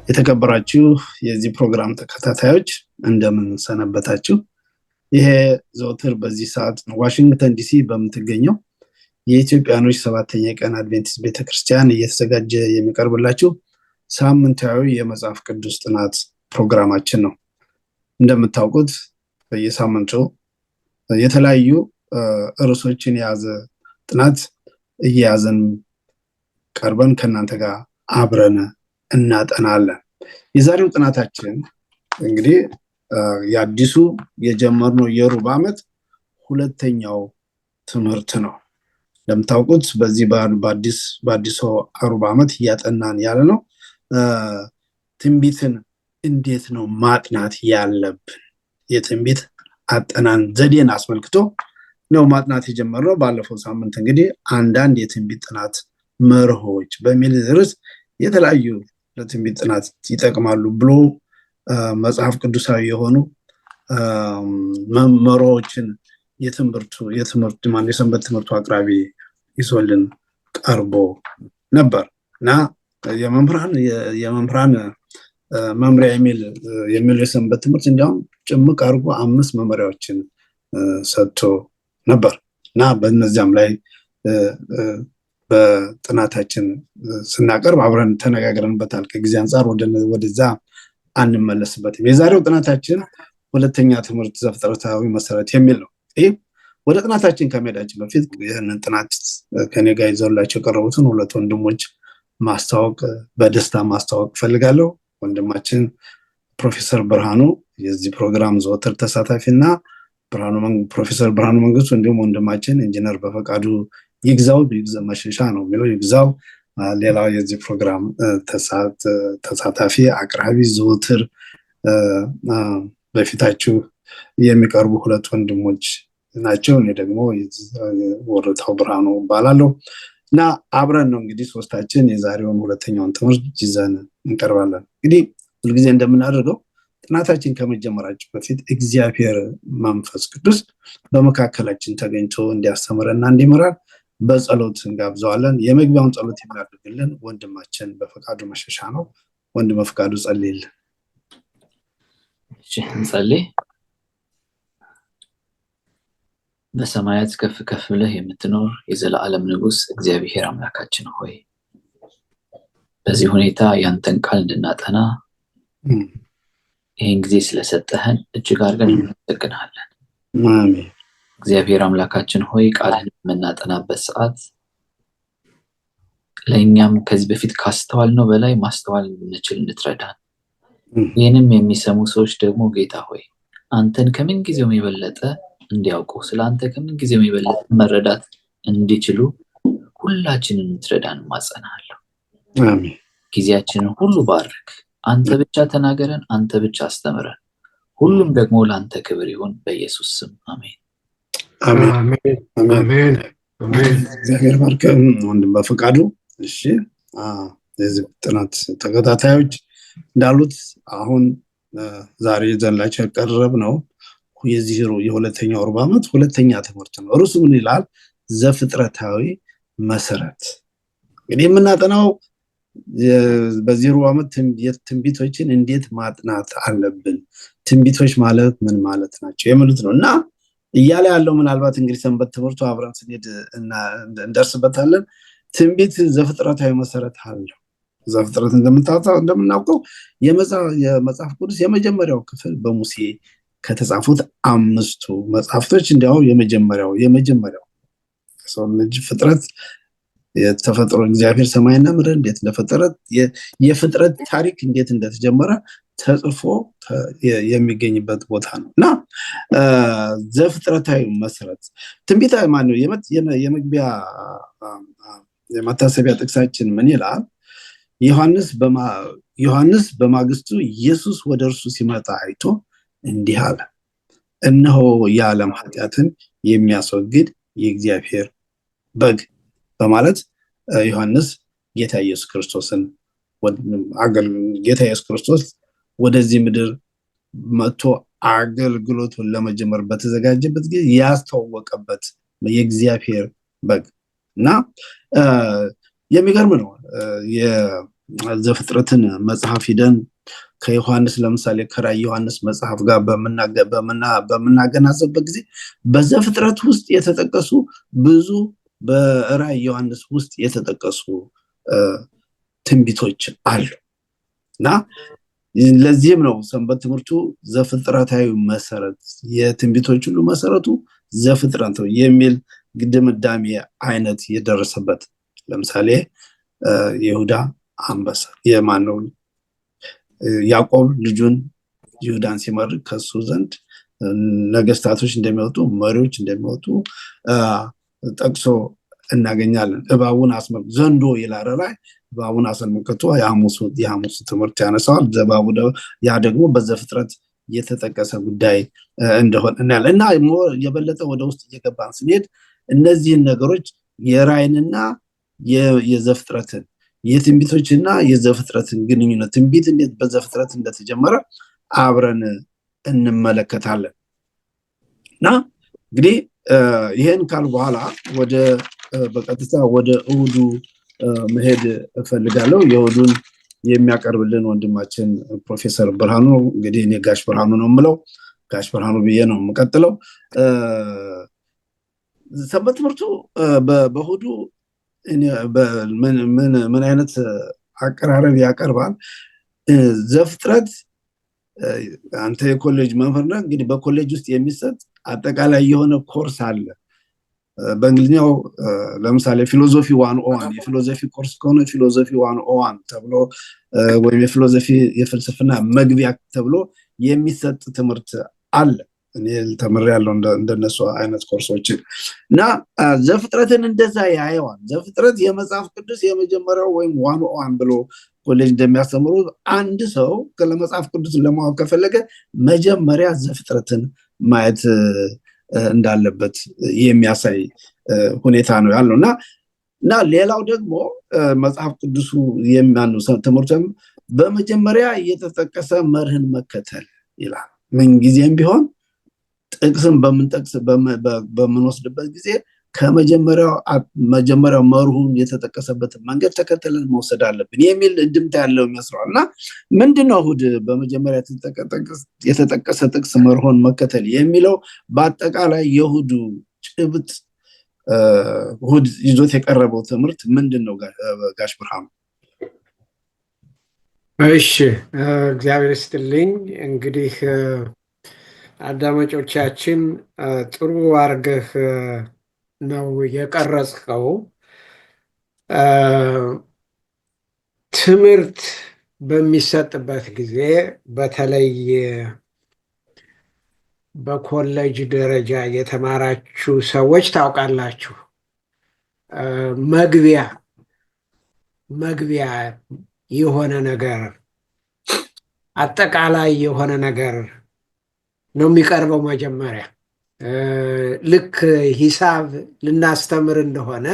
የተከበራችሁ የዚህ ፕሮግራም ተከታታዮች እንደምን ሰነበታችሁ? ይሄ ዘወትር በዚህ ሰዓት ዋሽንግተን ዲሲ በምትገኘው የኢትዮጵያኖች ሰባተኛ ቀን አድቬንቲስት ቤተክርስቲያን እየተዘጋጀ የሚቀርብላችሁ ሳምንታዊ የመጽሐፍ ቅዱስ ጥናት ፕሮግራማችን ነው። እንደምታውቁት በየሳምንቱ የተለያዩ ርዕሶችን የያዘ ጥናት እየያዘን ቀርበን ከእናንተ ጋር አብረን እናጠናለን። የዛሬው ጥናታችን እንግዲህ የአዲሱ የጀመርነው የሩብ ዓመት ሁለተኛው ትምህርት ነው። እንደምታውቁት በዚህ በአዲሱ ሩብ ዓመት እያጠናን ያለ ነው ትንቢትን እንዴት ነው ማጥናት ያለብን፣ የትንቢት አጠናን ዘዴን አስመልክቶ ነው ማጥናት የጀመርነው። ባለፈው ሳምንት እንግዲህ አንዳንድ የትንቢት ጥናት መርሆች በሚል ርዕስ የተለያዩ ለትንቢት ጥናት ይጠቅማሉ ብሎ መጽሐፍ ቅዱሳዊ የሆኑ መርሆችን የሰንበት ትምህርቱ አቅራቢ ይዞልን ቀርቦ ነበር እና የመምህራን መምሪያ የሚል የሰንበት ትምህርት እንዲያውም ጭምቅ አድርጎ 5 መመሪያዎችን ሰጥቶ ነበር እና በእነዚያም ላይ በጥናታችን ስናቀርብ አብረን ተነጋግረንበታል። ከጊዜ አንጻር ወደዛ አንመለስበትም። የዛሬው ጥናታችን ሁለተኛ ትምህርት ዘፍጥረታዊ መሰረት የሚል ነው። ይህ ወደ ጥናታችን ከመሄዳችን በፊት ይህንን ጥናት ከኔ ጋር ይዘውላቸው የቀረቡትን ሁለት ወንድሞች በደስታ ማስተዋወቅ ፈልጋለሁ። ወንድማችን ፕሮፌሰር ብርሃኑ የዚህ ፕሮግራም ዘወትር ተሳታፊ እና ፕሮፌሰር ብርሃኑ መንግስቱ፣ እንዲሁም ወንድማችን ኢንጂነር በፈቃዱ ይግዛው መሸሻ ነው የሚለው ይግዛው፣ ሌላው የዚህ ፕሮግራም ተሳታፊ አቅራቢ ዘወትር በፊታችሁ የሚቀርቡ ሁለት ወንድሞች ናቸው። እኔ ደግሞ ወርታው ብርሃኑ እባላለሁ እና አብረን ነው እንግዲህ ሶስታችን የዛሬውን ሁለተኛውን ትምህርት ይዘን እንቀርባለን። እንግዲህ ሁልጊዜ እንደምናደርገው ጥናታችን ከመጀመራችን በፊት እግዚአብሔር መንፈስ ቅዱስ በመካከላችን ተገኝቶ እንዲያስተምረና እንዲመራን በጸሎት እንጋብዘዋለን። የመግቢያውን ጸሎት የሚያደርግልን ወንድማችን በፈቃዱ መሸሻ ነው። ወንድም በፈቃዱ ጸልይልን። እሺ እንጸልይ። በሰማያት ከፍ ከፍ ብለህ የምትኖር የዘላለም ንጉስ እግዚአብሔር አምላካችን ሆይ በዚህ ሁኔታ ያንተን ቃል እንድናጠና ይህን ጊዜ ስለሰጠህን እጅግ አድርገን እናመሰግናለን። አሜን። እግዚአብሔር አምላካችን ሆይ ቃልህን የምናጠናበት ሰዓት ለእኛም ከዚህ በፊት ካስተዋልነው በላይ ማስተዋል እንድንችል እንድትረዳን፣ ይህንም የሚሰሙ ሰዎች ደግሞ ጌታ ሆይ አንተን ከምን ጊዜውም የበለጠ እንዲያውቁ፣ ስለ አንተ ከምን ጊዜውም የበለጠ መረዳት እንዲችሉ ሁላችንን እንድትረዳን ማጸናለሁ። አሜን። ጊዜያችንን ሁሉ ባርክ። አንተ ብቻ ተናገረን፣ አንተ ብቻ አስተምረን። ሁሉም ደግሞ ለአንተ ክብር ይሁን በኢየሱስ ስም አሜን። አሜን። እግዚአብሔር ባርክ። ወንድም በፈቃዱ እሺ፣ የዚህ ጥናት ተከታታዮች እንዳሉት አሁን ዛሬ ይዘንላችሁ የቀረብነው የዚህ የሁለተኛው ሩብ ዓመት ሁለተኛ ትምህርት ነው። ርዕሱ ምን ይላል? ዘፍጥረታዊ መሰረት። እንግዲህ የምናጠናው በዚህ ሩብ ዓመት ትንቢቶችን እንዴት ማጥናት አለብን፣ ትንቢቶች ማለት ምን ማለት ናቸው የሚሉት ነው እና እያለ ያለው ምናልባት እንግዲህ ሰንበት ትምህርቱ አብረን ስንሄድ እንደርስበታለን። ትንቢት ዘፍጥረታዊ መሰረት አለው። ዘፍጥረት እንደምናውቀው የመጽሐፍ ቅዱስ የመጀመሪያው ክፍል በሙሴ ከተጻፉት 5ቱ መጽሐፍቶች እንዲያው የመጀመሪያው ሰው ልጅ ፍጥረት የተፈጠረ እግዚአብሔር ሰማይና ምድር እንዴት እንደፈጠረ የፍጥረት ታሪክ እንዴት እንደተጀመረ ተጽፎ የሚገኝበት ቦታ ነው እና ዘፍጥረታዊ መሰረት ትንቢታዊ ማነው? የመግቢያ የመታሰቢያ ጥቅሳችን ምን ይላል? ዮሐንስ በማግስቱ ኢየሱስ ወደ እርሱ ሲመጣ አይቶ እንዲህ አለ፣ እነሆ የዓለም ኃጢአትን የሚያስወግድ የእግዚአብሔር በግ በማለት ዮሐንስ ጌታ ኢየሱስ ክርስቶስ ወደዚህ ምድር መጥቶ አገልግሎቱን ለመጀመር በተዘጋጀበት ጊዜ ያስተዋወቀበት የእግዚአብሔር በግ እና የሚገርም ነው። ዘፍጥረትን መጽሐፍ ሂደን ከዮሐንስ ለምሳሌ ከራዕየ ዮሐንስ መጽሐፍ ጋር በምናገናዘብበት ጊዜ በዘፍጥረት ውስጥ የተጠቀሱ ብዙ በራዕየ ዮሐንስ ውስጥ የተጠቀሱ ትንቢቶች አሉ እና ለዚህም ነው ሰንበት ትምህርቱ ዘፍጥረታዊ መሰረት የትንቢቶች ሁሉ መሰረቱ ዘፍጥረት ነው የሚል ድምዳሜ አይነት የደረሰበት። ለምሳሌ ይሁዳ አንበሳ የማነው ያዕቆብ ልጁን ይሁዳን ሲመርቅ ከሱ ዘንድ ነገስታቶች እንደሚወጡ መሪዎች እንደሚወጡ ጠቅሶ እናገኛለን። እባቡን አስመልክቶ ዘንዶ ይላል ላይ እባቡን አስመልክቶ የሐሙስ ትምህርት ያነሳዋል። ያ ደግሞ በዘፍጥረት የተጠቀሰ ጉዳይ እንደሆነ እናያለን እና የበለጠ ወደ ውስጥ እየገባን ስንሄድ እነዚህን ነገሮች የራዕይንና የዘፍጥረትን የትንቢቶችና የዘፍጥረትን ግንኙነት ትንቢት እንዴት በዘፍጥረት እንደተጀመረ አብረን እንመለከታለን እና እንግዲህ ይሄን ካል በኋላ በቀጥታ ወደ እሁዱ መሄድ እፈልጋለሁ። የእሁዱን የሚያቀርብልን ወንድማችን ፕሮፌሰር ብርሃኑ እንግዲህ እኔ ጋሽ ብርሃኑ ነው የምለው፣ ጋሽ ብርሃኑ ብዬ ነው የምቀጥለው። ሰንበት ትምህርቱ በእሁዱ ምን አይነት አቀራረብ ያቀርባል? ዘፍጥረት አንተ የኮሌጅ መምህር ነህ፣ እንግዲህ በኮሌጅ ውስጥ የሚሰጥ አጠቃላይ የሆነ ኮርስ አለ። በእንግሊዝኛው ለምሳሌ ፊሎዞፊ 101 የፊሎዞፊ ኮርስ ከሆነ ፊሎዞፊ 101 ተብሎ ወይም የፊሎዞፊ የፍልስፍና መግቢያ ተብሎ የሚሰጥ ትምህርት አለ። እኔ ተምሬያለሁ እንደነሱ አይነት ኮርሶችን እና ዘፍጥረትን እንደዛ ያየዋል። ዘፍጥረት የመጽሐፍ ቅዱስ የመጀመሪያው ወይም 101 ብሎ ኮሌጅ እንደሚያስተምሩ አንድ ሰው ለመጽሐፍ ቅዱስ ለማወቅ ከፈለገ መጀመሪያ ዘፍጥረትን ማየት እንዳለበት የሚያሳይ ሁኔታ ነው ያለው እና ሌላው ደግሞ መጽሐፍ ቅዱሱ የሚያነው ትምህርትም በመጀመሪያ የተጠቀሰ መርህን መከተል ይላል። ምንጊዜም ቢሆን ጥቅስን በምንወስድበት ጊዜ ከመጀመሪያው መርሁን የተጠቀሰበትን መንገድ ተከትለን መውሰድ አለብን የሚል እንድምታ ያለው ይመስለዋል። እና ምንድነው እሁድ በመጀመሪያ የተጠቀሰ ጥቅስ መርሆን መከተል የሚለው በአጠቃላይ የእሁዱ ጭብጥ እሁድ ይዞት የቀረበው ትምህርት ምንድን ነው ጋሽ ብርሃኑ? እሺ፣ እግዚአብሔር ይስጥልኝ። እንግዲህ አዳማጮቻችን ጥሩ አድርገህ ነው የቀረጽከው። ትምህርት በሚሰጥበት ጊዜ በተለይ በኮሌጅ ደረጃ የተማራችሁ ሰዎች ታውቃላችሁ፣ መግቢያ የሆነ ነገር አጠቃላይ የሆነ ነገር ነው የሚቀርበው። መጀመሪያ ልክ ሂሳብ ልናስተምር እንደሆነ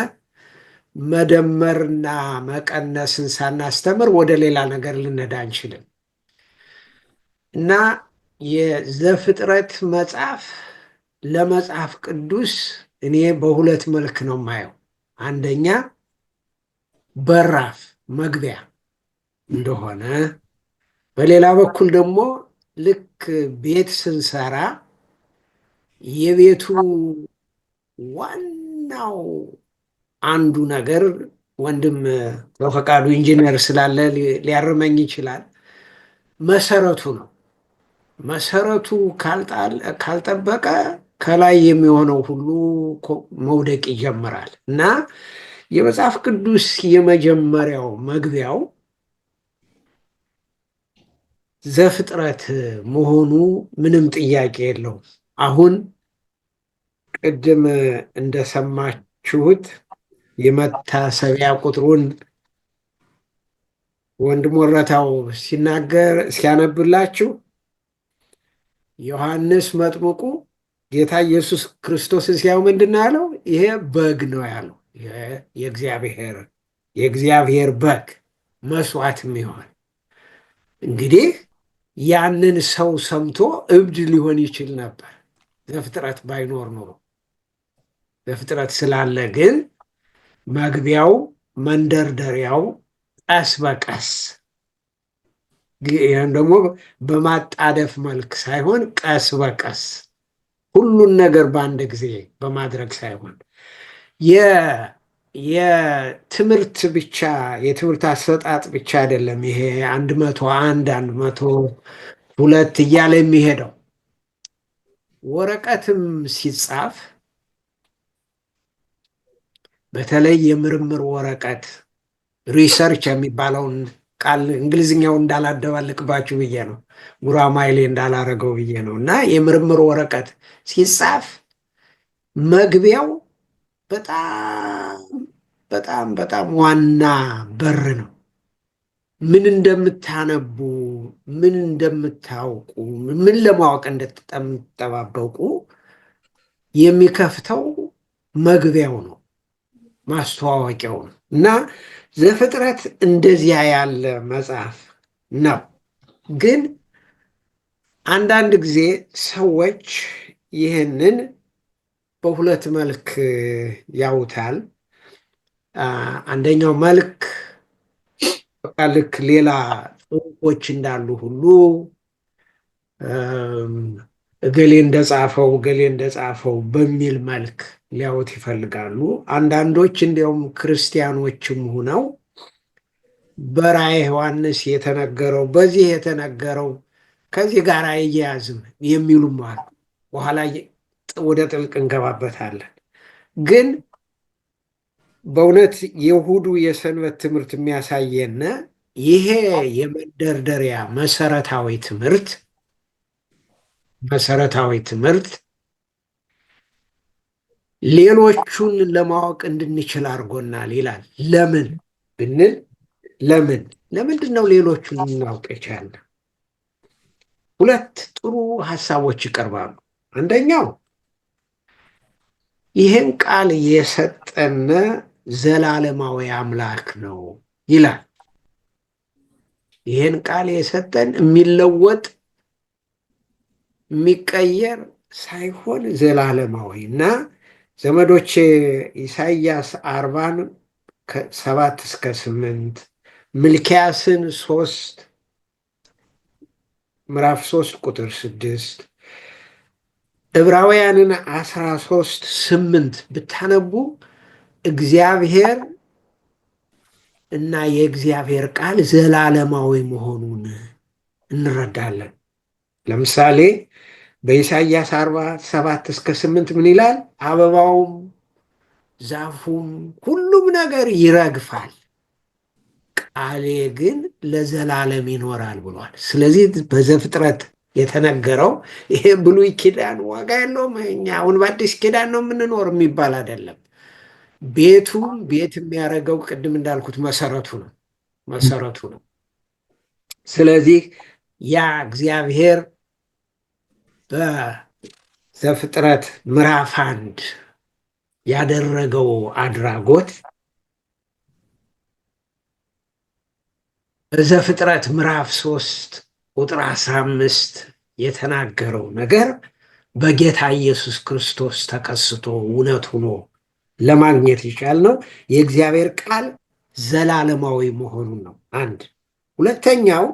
መደመርና መቀነስን ሳናስተምር ወደ ሌላ ነገር ልንሄድ አንችልም እና የዘፍጥረት መጽሐፍ ለመጽሐፍ ቅዱስ እኔ በሁለት መልክ ነው የማየው። አንደኛ በራፍ መግቢያ እንደሆነ፣ በሌላ በኩል ደግሞ ልክ ቤት ስንሰራ የቤቱ ዋናው አንዱ ነገር ወንድም በፈቃዱ ኢንጂነር ስላለ ሊያርመኝ ይችላል፣ መሰረቱ ነው። መሰረቱ ካልጠበቀ ከላይ የሚሆነው ሁሉ መውደቅ ይጀምራል እና የመጽሐፍ ቅዱስ የመጀመሪያው መግቢያው ዘፍጥረት መሆኑ ምንም ጥያቄ የለውም። አሁን ቅድም እንደሰማችሁት የመታሰቢያ ቁጥሩን ወንድም ወረታው ሲያነብላችሁ ዮሐንስ መጥምቁ ጌታ ኢየሱስ ክርስቶስን ሲያው ምንድን ነው ያለው? ይሄ በግ ነው ያለው። የእግዚአብሔር በግ መስዋዕት የሚሆን እንግዲህ ያንን ሰው ሰምቶ እብድ ሊሆን ይችል ነበር ዘፍጥረት ባይኖር ኖሮ። ዘፍጥረት ስላለ ግን መግቢያው መንደርደሪያው ቀስ በቀስ ይህም ደግሞ በማጣደፍ መልክ ሳይሆን ቀስ በቀስ ሁሉን ነገር በአንድ ጊዜ በማድረግ ሳይሆን የትምህርት ብቻ የትምህርት አሰጣጥ ብቻ አይደለም። ይሄ 101 102 እያለ የሚሄደው ወረቀትም ሲጻፍ በተለይ የምርምር ወረቀት ሪሰርች የሚባለውን ቃል እንግሊዝኛው እንዳላደባልቅባችሁ ብዬ ነው፣ ጉራማይሌ እንዳላረገው ብዬ ነው። እና የምርምር ወረቀት ሲጻፍ መግቢያው በጣም በጣም በጣም ዋና በር ነው። ምን እንደምታነቡ፣ ምን እንደምታውቁ፣ ምን ለማወቅ እንደምትጠባበቁ የሚከፍተው መግቢያው ነው፣ ማስተዋወቂያው ነው። እና ዘፍጥረት እንደዚያ ያለ መጽሐፍ ነው። ግን አንዳንድ ጊዜ ሰዎች ይህንን በሁለት መልክ ያውታል። አንደኛው መልክ በቃ ልክ ሌላ ጽሑፎች እንዳሉ ሁሉ እገሌ እንደጻፈው በሚል መልክ ሊያዩት ይፈልጋሉ። አንዳንዶች እንዲያውም ክርስቲያኖችም ሆነው በራዕየ ዮሐንስ የተነገረው በዚህ የተነገረው ከዚህ ጋር አያያዝም የሚሉም አሉ። በኋላ ወደ ጥልቅ እንገባበታለን። ግን በእውነት የእሑዱ የሰንበት ትምህርት የሚያሳየን ይሄ የመንደርደሪያ መሰረታዊ ትምህርት ሌሎቹን ለማወቅ እንድንችል አድርጎናል ይላል። ለምን ብንል ለምንድን ነው ሌሎቹን ልናውቅ የቻልን? ሁለት ጥሩ ሀሳቦች ይቀርባሉ። አንደኛው ይህን ቃል የሰጠን ዘላለማዊ አምላክ ነው ይላል። ይህን ቃል የሰጠን የሚለወጥ የሚቀየር ሳይሆን ዘላለማዊ እና ዘመዶች ኢሳይያስ 40 7-8 ሚልክያስን ምዕራፍ 3 ቁጥር 6 ዕብራውያንን 13:8 ብታነቡ እግዚአብሔር እና የእግዚአብሔር ቃል ዘላለማዊ መሆኑን እንረዳለን። ለምሳሌ በኢሳይያስ 47-8 ምን ይላል? አበባውም ዛፉም ሁሉም ነገር ይረግፋል፣ ቃሌ ግን ለዘላለም ይኖራል ብሏል። ስለዚህ በዘፍጥረት የተነገረው ይሄ ብሉይ ኪዳን ዋጋ የለውም፣ እኛ አሁን በአዲስ ኪዳን ነው የምንኖር የሚባል አይደለም። ቤቱም ቤት የሚያደርገው ቅድም እንዳልኩት መሰረቱ ነው። ስለዚህ ያ እግዚአብሔር በዘፍጥረት ምዕራፍ 1 ያደረገው አድራጎት በዘፍጥረት ምዕራፍ 3 ቁጥር 15 የተናገረው ነገር በጌታ ኢየሱስ ክርስቶስ ተከስቶ እውነት ሆኖ ለማግኘት የቻልነው የእግዚአብሔር ቃል ዘላለማዊ መሆኑን ነው። አንድ ሁለተኛው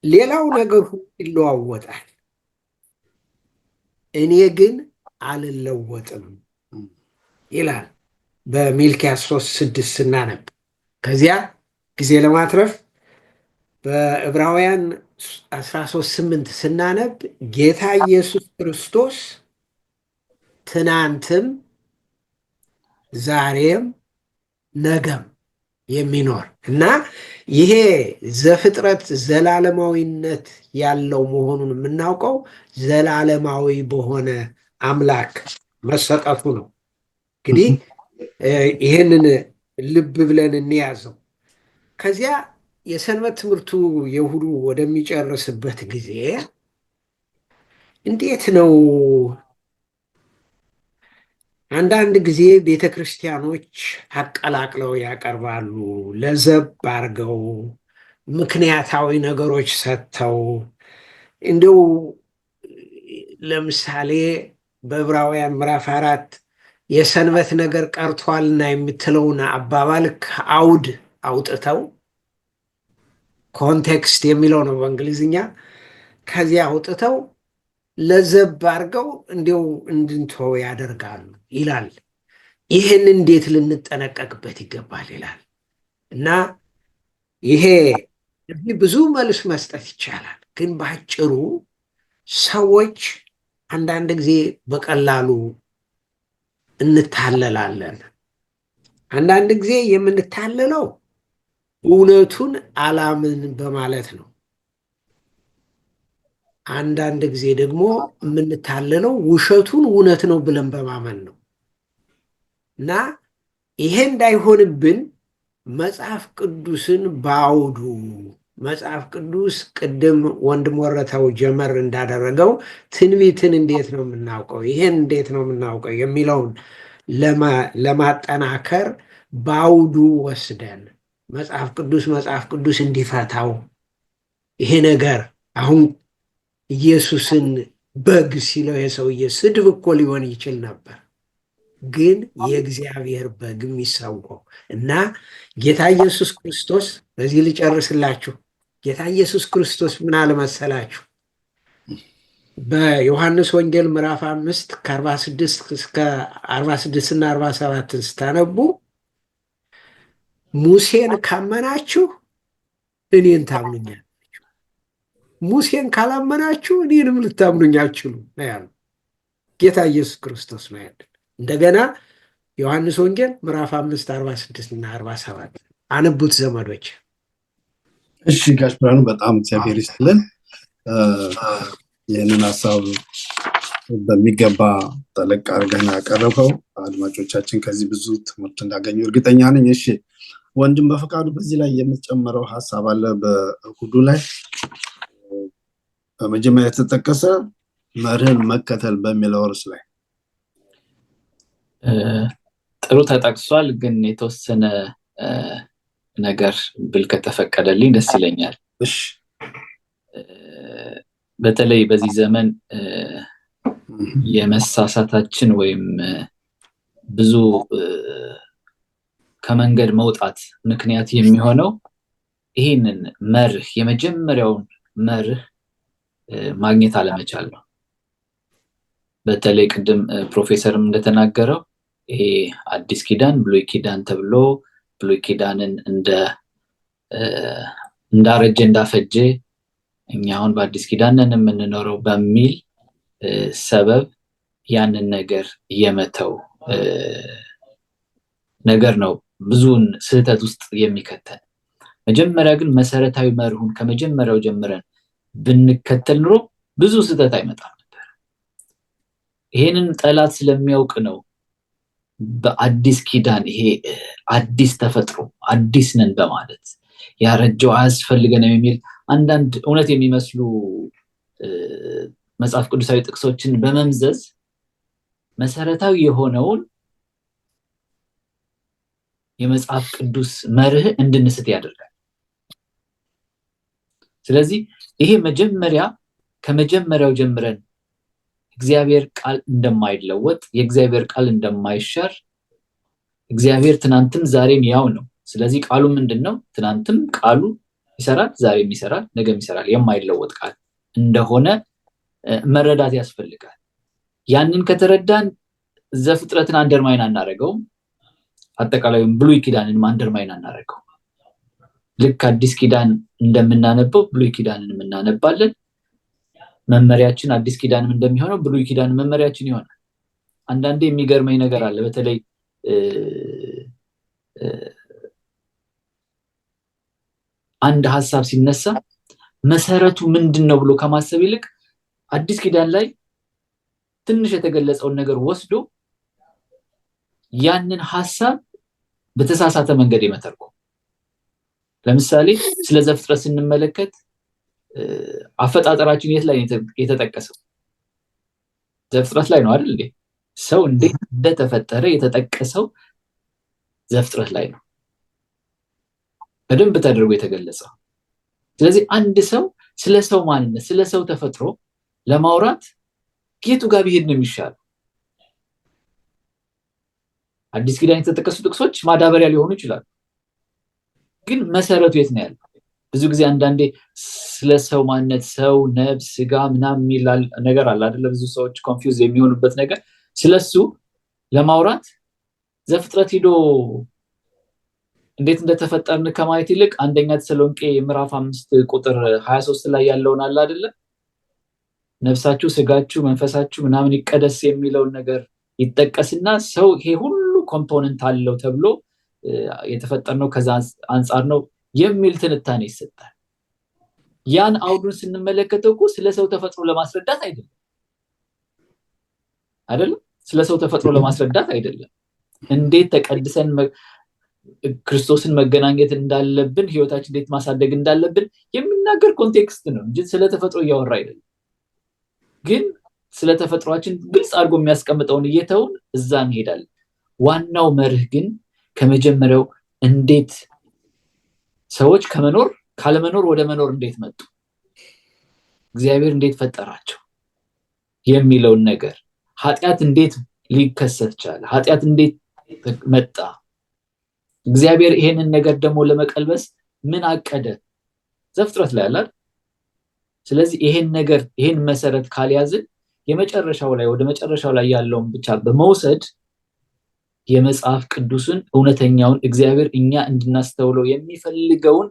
ሌላው ነገር ሁሉ ይለዋወጣል፣ እኔ ግን አልለወጥም ይላል በሚልክያስ 3:6 ስናነብ። ከዚያ ጊዜ ለማትረፍ በዕብራውያን 13:8 ስናነብ ጌታ ኢየሱስ ክርስቶስ ትናንትም ዛሬም ነገም የሚኖር እና ይሄ ዘፍጥረት ዘላለማዊነት ያለው መሆኑን የምናውቀው ዘላለማዊ በሆነ አምላክ መሰጠቱ ነው። እንግዲህ ይህንን ልብ ብለን እንያዘው። ከዚያ የሰንበት ትምህርቱ የእሑዱ ወደሚጨርስበት ጊዜ እንዴት ነው? አንዳንድ ጊዜ ቤተ ክርስቲያኖች አቀላቅለው ያቀርባሉ፣ ለዘብ አድርገው ምክንያታዊ ነገሮች ሰጥተው። እንደው ለምሳሌ በዕብራውያን ምዕራፍ 4 የሰንበት ነገር ቀርቷልና የምትለውን አባባል ከአውድ አውጥተው ኮንቴክስት የሚለው ነው በእንግሊዝኛ ከዚያ አውጥተው ለዘብ አድርገው እንዲው እንድንተው ያደርጋሉ ይላል። ይህን እንዴት ልንጠነቀቅበት ይገባል ይላል እና ይሄ ብዙ መልስ መስጠት ይቻላል። ግን በአጭሩ ሰዎች አንዳንድ ጊዜ በቀላሉ እንታለላለን። አንዳንድ ጊዜ የምንታለለው እውነቱን አላምን በማለት ነው። አንዳንድ ጊዜ ደግሞ የምንታለለው ውሸቱን እውነት ነው ብለን በማመን ነው እና ይሄ እንዳይሆንብን መጽሐፍ ቅዱስን በአውዱ መጽሐፍ ቅዱስ ቅድም ወንድም ወረታው ጀመር እንዳደረገው ትንቢትን እንዴት ነው የምናውቀው፣ ይሄን እንዴት ነው የምናውቀው የሚለውን ለማጠናከር በአውዱ ወስደን መጽሐፍ ቅዱስ እንዲፈታው ይሄ ነገር አሁን ኢየሱስን በግ ሲለው የሰውዬ ስድብ እኮ ሊሆን ይችል ነበር፣ ግን የእግዚአብሔር በግ የሚሰዋው እና ጌታ ኢየሱስ ክርስቶስ በዚህ ልጨርስላችሁ። ጌታ ኢየሱስ ክርስቶስ ምን አለ መሰላችሁ? በዮሐንስ ወንጌል ምዕራፍ 5 ከ46 እስከ 46 እና 47 ስታነቡ ሙሴን ካመናችሁ እኔን ታምኑኛላችሁ፣ ሙሴን ካላመናችሁ እኔንም ልታምኑኝ አትችሉም ነው ያለው ጌታ ኢየሱስ ክርስቶስ ነው ያለው። እንደገና ዮሐንስ ወንጌል ምዕራፍ 5 46 እና 47 አንቡት ዘመዶች። እሺ ጋሽ ብርሃኑ በጣም እግዚአብሔር ይስጥልን። ይህንን ሀሳብ በሚገባ ጠለቅ አድርገን ያቀረበው አድማጮቻችን ከዚህ ብዙ ትምህርት እንዳገኙ እርግጠኛ ነኝ። እሺ ወንድም በፈቃዱ በዚህ ላይ የምትጨምረው ሀሳብ አለ? በእሁዱ ላይ በመጀመሪያ የተጠቀሰ መርህን መከተል በሚለው ርዕስ ላይ ጥሩ ተጠቅሷል። ግን የተወሰነ ነገር ብል ከተፈቀደልኝ ደስ ይለኛል። እሺ በተለይ በዚህ ዘመን የመሳሳታችን ወይም ብዙ ከመንገድ መውጣት ምክንያት የሚሆነው ይህንን መርህ የመጀመሪያውን መርህ ማግኘት አለመቻል ነው። በተለይ ቅድም ፕሮፌሰርም እንደተናገረው ይሄ አዲስ ኪዳን ብሉይ ኪዳን ተብሎ ብሉይ ኪዳንን እንዳረጀ እንዳፈጀ እኛ አሁን በአዲስ ኪዳን ነን የምንኖረው በሚል ሰበብ ያንን ነገር የመተው ነገር ነው ብዙውን ስህተት ውስጥ የሚከተል። መጀመሪያ ግን መሰረታዊ መርሁን ከመጀመሪያው ጀምረን ብንከተል ኑሮ ብዙ ስህተት አይመጣም ነበር። ይሄንን ጠላት ስለሚያውቅ ነው በአዲስ ኪዳን ይሄ አዲስ ተፈጥሮ አዲስ ነን በማለት ያረጀው አያስፈልገንም የሚል አንዳንድ እውነት የሚመስሉ መጽሐፍ ቅዱሳዊ ጥቅሶችን በመምዘዝ መሰረታዊ የሆነውን የመጽሐፍ ቅዱስ መርህ እንድንስት ያደርጋል። ስለዚህ ይሄ ከመጀመሪያው ጀምረን እግዚአብሔር ቃል እንደማይለወጥ የእግዚአብሔር ቃል እንደማይሻር እግዚአብሔር ትናንትም ዛሬም ያው ነው። ስለዚህ ቃሉ ምንድነው? ትናንትም ቃሉ ይሰራል፣ ዛሬም ይሰራል፣ ነገም ይሰራል የማይለወጥ ቃል እንደሆነ መረዳት ያስፈልጋል። ያንን ከተረዳን ዘፍጥረትን አንደርማይን አናረገውም፣ አጠቃላይም ብሉይ ኪዳንን አንደርማይን አናረገው። ልክ አዲስ ኪዳን እንደምናነበው ብሉይ ኪዳንን እናነባለን። መመሪያችን አዲስ ኪዳንም እንደሚሆነው ብሉይ ኪዳን መመሪያችን ይሆናል። አንዳንዴ የሚገርመኝ ነገር አለ። በተለይ አንድ ሐሳብ ሲነሳ መሰረቱ ምንድነው ብሎ ከማሰብ ይልቅ አዲስ ኪዳን ላይ ትንሽ የተገለጸውን ነገር ወስዶ ያንን ሐሳብ በተሳሳተ መንገድ የመተርጎም። ለምሳሌ ስለ ዘፍጥረት ስንመለከት አፈጣጠራችን የት ላይ የተጠቀሰው? ዘፍጥረት ላይ ነው አይደል እንዴ? ሰው እንዴት እንደተፈጠረ የተጠቀሰው ዘፍጥረት ላይ ነው በደንብ ተደርጎ የተገለጸው። ስለዚህ አንድ ሰው ስለ ሰው ማንነት ስለ ሰው ተፈጥሮ ለማውራት የቱ ጋር ቢሄድ ነው የሚሻለው? አዲስ ኪዳን የተጠቀሱ ጥቅሶች ማዳበሪያ ሊሆኑ ይችላሉ፣ ግን መሰረቱ የት ነው ያለው? ብዙ ጊዜ አንዳንዴ ስለ ሰው ማንነት ሰው ነፍስ ስጋ ምናምን የሚል ነገር አለ አይደለ? ብዙ ሰዎች ኮንፊውዝ የሚሆኑበት ነገር ስለሱ ለማውራት ዘፍጥረት ሄዶ እንዴት እንደተፈጠርን ከማየት ይልቅ አንደኛ ተሰሎንቄ ምዕራፍ 5 ቁጥር 23 ላይ ያለውን አለ አይደለ? ነፍሳችሁ ስጋችሁ መንፈሳችሁ ምናምን ይቀደስ የሚለውን ነገር ይጠቀስና ሰው ይሄ ሁሉ ኮምፖነንት አለው ተብሎ የተፈጠረው ከዛ አንፃር ነው የሚል ትንታኔ ይሰጣል። ያን አውዱን ስንመለከተው እኮ ስለ ሰው ተፈጥሮ ለማስረዳት አይደለም፣ ስለ ሰው ተፈጥሮ ለማስረዳት አይደለም። እንዴት ተቀድሰን ክርስቶስን መገናኘት እንዳለብን፣ ህይወታችን እንዴት ማሳደግ እንዳለብን የሚናገር ኮንቴክስት ነው እንጂ ስለ ተፈጥሮ እያወራ አይደለም። ግን ስለ ተፈጥሯችን ግልጽ አድርጎ የሚያስቀምጠውን እየተውን እዛ እንሄዳለን። ዋናው መርህ ግን ከመጀመሪያው እንዴት ሰዎች ከመኖር ካለመኖር ወደ መኖር እንዴት መጡ፣ እግዚአብሔር እንዴት ፈጠራቸው የሚለውን ነገር፣ ኃጢአት እንዴት ሊከሰት ቻለ፣ ኃጢአት እንዴት መጣ፣ እግዚአብሔር ይሄንን ነገር ደግሞ ለመቀልበስ ምን አቀደ፣ ዘፍጥረት ላይ አለ። ስለዚህ ይሄን መሰረት ካልያዝን የመጨረሻው ላይ ወደ መጨረሻው ላይ ያለውን ብቻ በመውሰድ የመጽሐፍ ቅዱስን እውነተኛውን እግዚአብሔር እኛ እንድናስተውለው የሚፈልገውን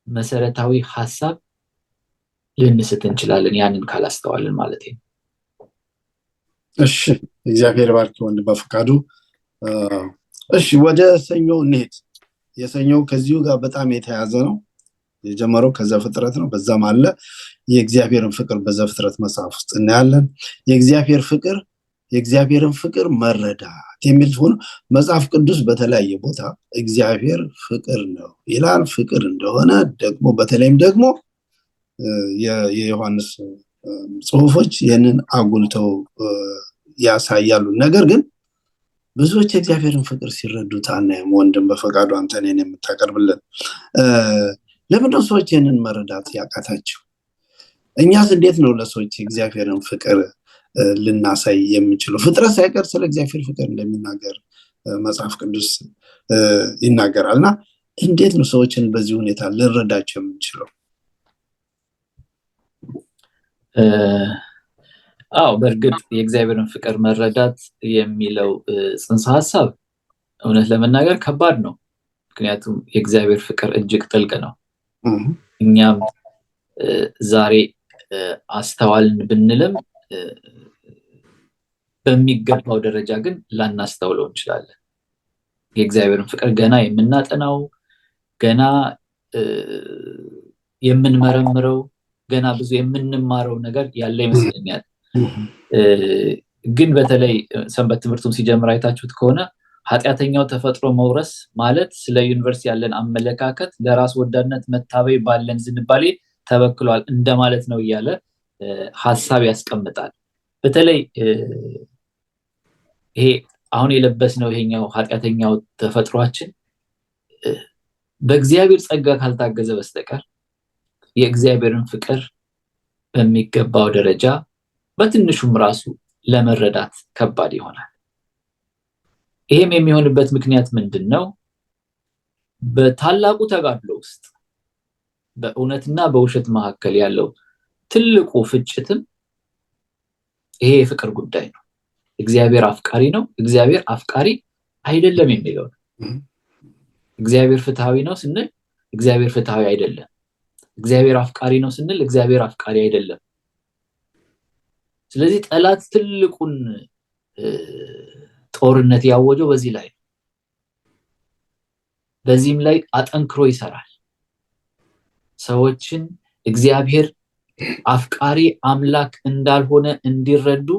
መሰረታዊ ሐሳብ ልንስት እንችላለን፣ ያንን ካላስተዋልን ማለት ነው። እሺ እግዚአብሔር ባርክ ወንድም በፈቃዱ። እሺ ወደ ሰኞ እንሄድ። የሰኞው ከዚሁ ጋር በጣም የተያዘ ነው። የጀመረው ከዘፍጥረት ነው። በዛም አለ የእግዚአብሔርን ፍቅር በዘፍጥረት መጽሐፍ ውስጥ እናያለን። የእግዚአብሔርን ፍቅር መረዳት የሚል ሆኖ መጽሐፍ ቅዱስ በተለያየ ቦታ እግዚአብሔር ፍቅር ነው ይላል። ፍቅር እንደሆነ ደግሞ በተለይም ደግሞ የዮሐንስ ጽሑፎች ይህንን አጉልተው ያሳያሉ። ነገር ግን ብዙዎች የእግዚአብሔርን ፍቅር ሲረዱት አናይም። ወንድም በፈቃዱ አንተ ነህ የምታቀርብልን። ለምንድነው ሰዎች ይህንን መረዳት ያቃታቸው? እኛስ እንዴት ነው ለሰዎች የእግዚአብሔርን ፍቅር ልናሳይ የምንችለው? ፍጥረት ሳይቀር ስለ እግዚአብሔር ፍቅር እንደሚናገር መጽሐፍ ቅዱስ ይናገራል። እና እንዴት ነው ሰዎችን በዚህ ሁኔታ ልንረዳቸው የምንችለው? በእርግጥ የእግዚአብሔርን ፍቅር መረዳት የሚለው ጽንሰ ሐሳብ እውነት ለመናገር ከባድ ነው። ምክንያቱም የእግዚአብሔር ፍቅር እጅግ ጥልቅ ነው። እኛም ዛሬ አስተዋልን ብንልም በሚገባው ደረጃ ግን ላናስተውለው እንችላለን። የእግዚአብሔርን ፍቅር ገና የምናጠናው፣ ገና የምንመረምረው፣ ገና ብዙ የምንማረው ነገር ያለ ይመስለኛል። ግን በተለይ ሰንበት ትምህርቱም ሲጀምር አይታችሁት ከሆነ ኃጢአተኛው ተፈጥሮ መውረስ ማለት ስለ ዩኒቨርስ ያለን አመለካከት ለራስ ወዳድነት መታበይ ባለን ዝንባሌ ተበክሏል እንደማለት ነው እያለ ሐሳብ ያስቀምጣል። በተለይ ይሄ አሁን የለበስነው ይሄኛው ኃጢአተኛው ተፈጥሯችን በእግዚአብሔር ጸጋ ካልታገዘ በስተቀር የእግዚአብሔርን ፍቅር በሚገባው ደረጃ በትንሹም ራሱ ለመረዳት ከባድ ይሆናል። ይሄም የሚሆንበት ምክንያት ምንድነው? በታላቁ ተጋድሎ ውስጥ በእውነትና በውሸት መካከል ያለው ትልቁ ፍጭትም ይሄ የፍቅር ጉዳይ ነው። እግዚአብሔር አፍቃሪ ነው፣ እግዚአብሔር አፍቃሪ አይደለም የሚለው ነው። እግዚአብሔር ፍትሃዊ ነው ስንል እግዚአብሔር ፍትሃዊ አይደለም። እግዚአብሔር አፍቃሪ ነው ስንል እግዚአብሔር አፍቃሪ አይደለም። ስለዚህ ጠላት ትልቁን ጦርነት ያወጀው በዚህ ላይ ነው። በዚህም ላይ አጠንክሮ ይሰራል። ሰዎችን እግዚአብሔር አፍቃሪ አምላክ እንዳልሆነ እንዲረዱ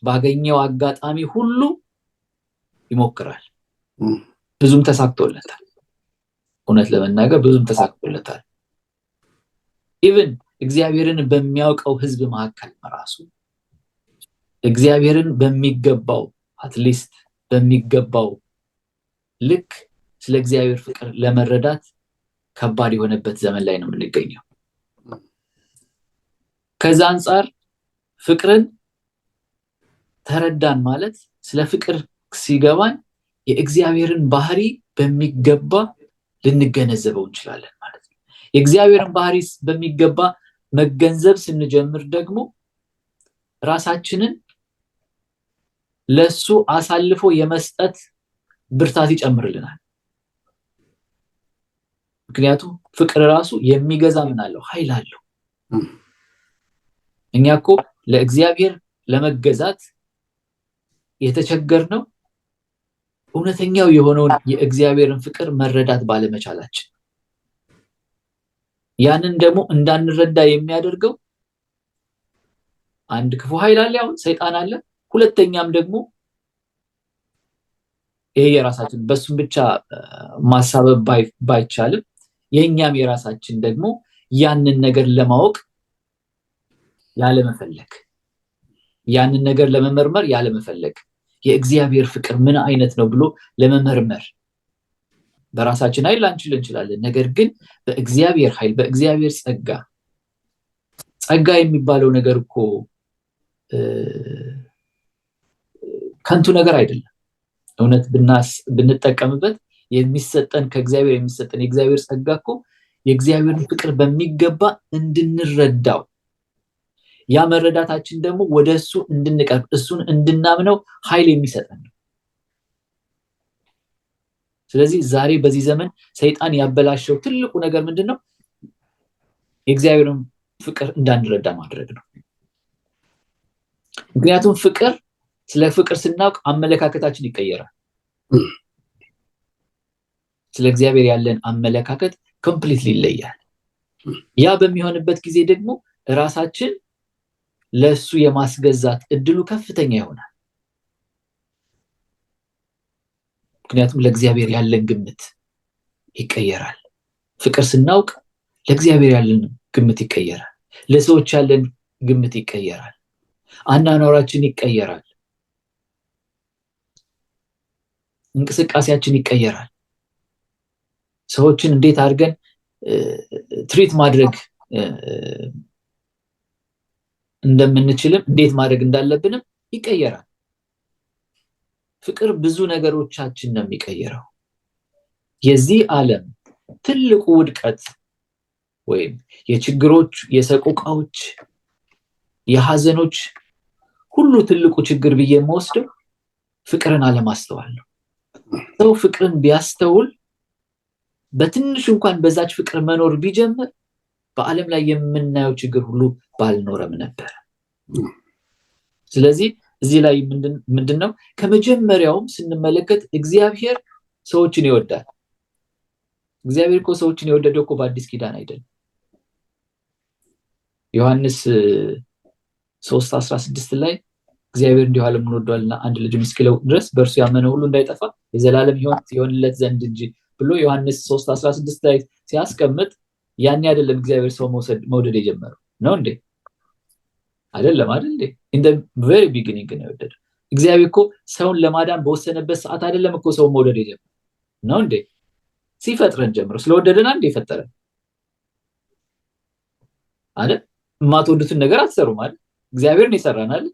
ባገኘው አጋጣሚ ሁሉ ይሞክራል። ብዙም ተሳክቶለታል። እውነት ለመናገር ብዙም ተሳክቶለታል። ኢቭን እግዚአብሔርን በሚያውቀው ህዝብ መካከል ራሱ እግዚአብሔርን በሚገባው አትሊስት በሚገባው ልክ ስለ እግዚአብሔር ፍቅር ለመረዳት ከባድ የሆነበት ዘመን ላይ ነው የምንገኘው። ከዛ አንፃር ፍቅርን ተረዳን ማለት ስለ ፍቅር ሲገባን የእግዚአብሔርን ባህሪ በሚገባ ልንገነዘበው እንችላለን ማለት ነው። የእግዚአብሔርን ባህሪ በሚገባ መገንዘብ ስንጀምር ደግሞ ራሳችንን ለሱ አሳልፎ የመስጠት ብርታት ይጨምርልናል። ምክንያቱም ፍቅር ራሱ የሚገዛ ምን አለው? ኃይል አለው። እኛ እኮ ለእግዚአብሔር ለመገዛት የተቸገርነው እውነተኛው የሆነውን የእግዚአብሔርን ፍቅር መረዳት ባለመቻላችን። ያንን ደግሞ እንዳንረዳ የሚያደርገው አንድ ክፉ ኃይል አለ፣ ያው ሰይጣን አለ። ሁለተኛም ደግሞ ይሄ የራሳችን በሱም ብቻ ማሳበብ ባይቻልም የኛም የራሳችን ደግሞ ያንን ነገር ለማወቅ ያለመፈለግ፣ ያንን ነገር ለመመርመር ያለመፈለግ፣ የእግዚአብሔር ፍቅር ምን አይነት ነው ብሎ ለመመርመር በራሳችን ኃይል ላንችል እንችላለን። ነገር ግን በእግዚአብሔር ኃይል፣ በእግዚአብሔር ጸጋ የሚባለው ነገር እኮ ከንቱ ነገር አይደለም። እውነት ብንጠቀምበት የሚሰጠን ከእግዚአብሔር የሚሰጠን የእግዚአብሔር ጸጋ እኮ የእግዚአብሔርን ፍቅር በሚገባ እንድንረዳው፣ ያ መረዳታችን ደግሞ ወደ እሱ እንድንቀርብ፣ እሱን እንድናምነው ኃይል የሚሰጠን ነው። ስለዚህ ዛሬ በዚህ ዘመን ሰይጣን ያበላሸው ትልቁ ነገር ምንድነው? የእግዚአብሔርን ፍቅር እንዳንረዳ ማድረግ ነው። ምክንያቱም ስለ ፍቅር ስናውቅ አመለካከታችን ይቀየራል። ስለ እግዚአብሔር ያለን አመለካከት ኮምፕሊትሊ ይለያል። ያ በሚሆንበት ጊዜ ደግሞ ራሳችን ለሱ የማስገዛት እድሉ ከፍተኛ ይሆናል። ምክንያቱም ለእግዚአብሔር ያለን ግምት ይቀየራል። ፍቅር ስናውቅ ለእግዚአብሔር ያለን ግምት ይቀየራል። ለሰዎች ያለን ግምት ይቀየራል። አናኗራችን ይቀየራል። እንቅስቃሴያችን ይቀየራል። ሰዎችን እንዴት አድርገን ትሪት ማድረግ እንደምንችልም እንዴት ማድረግ እንዳለብንም ይቀየራል። ፍቅር ብዙ ነገሮቻችን ነው የሚቀየረው። የዚህ ዓለም ትልቁ ውድቀት ወይም የችግሮች፣ የሰቆቃዎች፣ የሐዘኖች ሁሉ ትልቁ ችግር ብዬ የምወስደው ፍቅርን አለማስተዋል ነው። ሰው ፍቅርን ቢያስተውል በትንሹ እንኳን በዛች ፍቅር መኖር ቢጀምር በዓለም ላይ የምናየው ችግር ሁሉ ባልኖረም ነበር። ስለዚህ እዚህ ላይ ምንድነው ከመጀመሪያውም ስንመለከት እግዚአብሔር ሰዎችን ይወዳል። እግዚአብሔር እኮ ሰዎችን የወደደው እኮ በአዲስ ኪዳን አይደለም። ዮሐንስ 3:16 ላይ እግዚአብሔር እንዲሁ ዓለሙን ወዷልና አንድ ልጁን እስኪለው ድረስ በእርሱ ያመነ ሁሉ እንዳይጠፋ የዘላለም ሕይወት ይሆንለት ዘንድ እንጂ ብሎ ዮሐንስ 3:16 ላይ ሲያስቀምጥ ያኔ አይደለም እግዚአብሔር ሰው መውደድ የጀመረው ነው እንዴ? አይደለም አይደል? in the very beginning ነው የወደደው። እግዚአብሔር እኮ ሰውን ለማዳን በወሰነበት ሰዓት አይደለም እኮ ሰው መውደድ የጀመረው ነው እንዴ? ሲፈጥረን ጀምሮ ስለወደደን አንዴ ፈጠረን አይደል? የማትወዱትን ነገር አትሰሩም አይደል? እግዚአብሔር ነው የሰራን አይደል?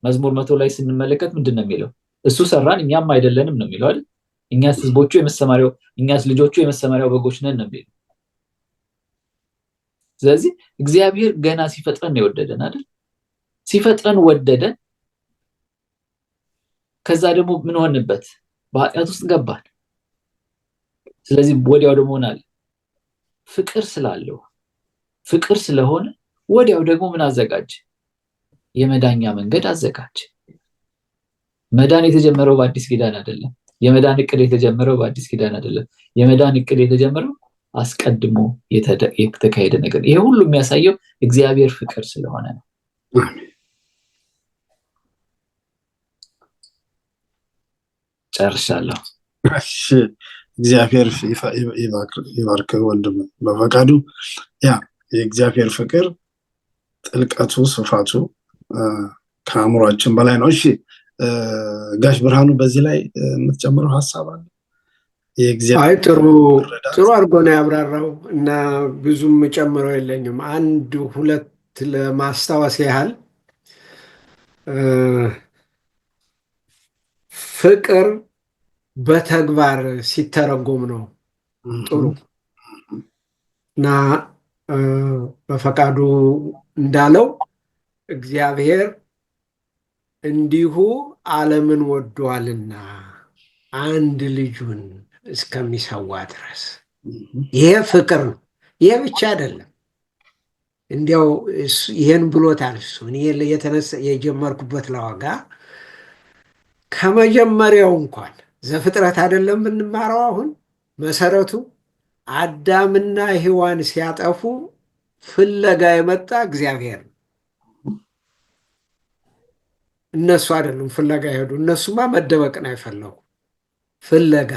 መዝሙር 100 ላይ ስንመለከት ምንድነው የሚለው? እሱ ሰራን እኛም አይደለንም ነው የሚለው አይደል? እኛስ ህዝቦቹ የመሰማሪያው፣ እኛስ ልጆቹ የመሰማሪያው በጎች ነን ነው የሚለው። ስለዚህ እግዚአብሔር ገና ሲፈጥረን ነው የወደደን አይደል? ሲፈጥረን ወደደን። ከዛ ደግሞ ምን ሆነበት? በኃጢአት ውስጥ ገባን። ስለዚህ ወዲያው ደግሞ ሆናል ፍቅር ስላለው ፍቅር ስለሆነ ወዲያው ደግሞ ምን አዘጋጅ? የመዳኛ መንገድ አዘጋጅ። መዳን የተጀመረው በአዲስ ኪዳን አይደለም። የመዳን እቅድ የተጀመረው በአዲስ ኪዳን አይደለም። የመዳን እቅድ የተጀመረው አስቀድሞ የተካሄደ ነገር። ይሄ ሁሉ የሚያሳየው እግዚአብሔር ፍቅር ስለሆነ ነው። ጨርሻለሁ። እሺ፣ እግዚአብሔር ይባርክ ወንድም በፈቃዱ። ያ የእግዚአብሔር ፍቅር ጥልቀቱ፣ ስፋቱ ከአእምሯችን በላይ ነው። እሺ ጋሽ ብርሃኑ በዚህ ላይ የምትጨምረው ሀሳብ አለ? አይ ጥሩ አድርጎ ነው ያብራራው እና ብዙም ጨምረው የለኝም። አንድ ሁለት ለማስታወስ ያህል ፍቅር በተግባር ሲተረጎም ነው ጥሩ እና በፈቃዱ እንዳለው እግዚአብሔር እንዲሁ ዓለምን ወዷልና አንድ ልጁን እስከሚሰዋ ድረስ። ይሄ ፍቅር ነው። ይሄ ብቻ አይደለም። እንዲያው ይሄን ብሎታል እሱ። እኔ የጀመርኩበት ለዋጋ ከመጀመሪያው እንኳን ዘፍጥረት አይደለም ብንማረው አሁን መሰረቱ አዳምና ሔዋን ሲያጠፉ ፍለጋ የመጣ እግዚአብሔር ነው። እነሱ አይደሉም ፍለጋ ይሄዱ። እነሱማ መደበቅን አይፈለጉ። ፍለጋ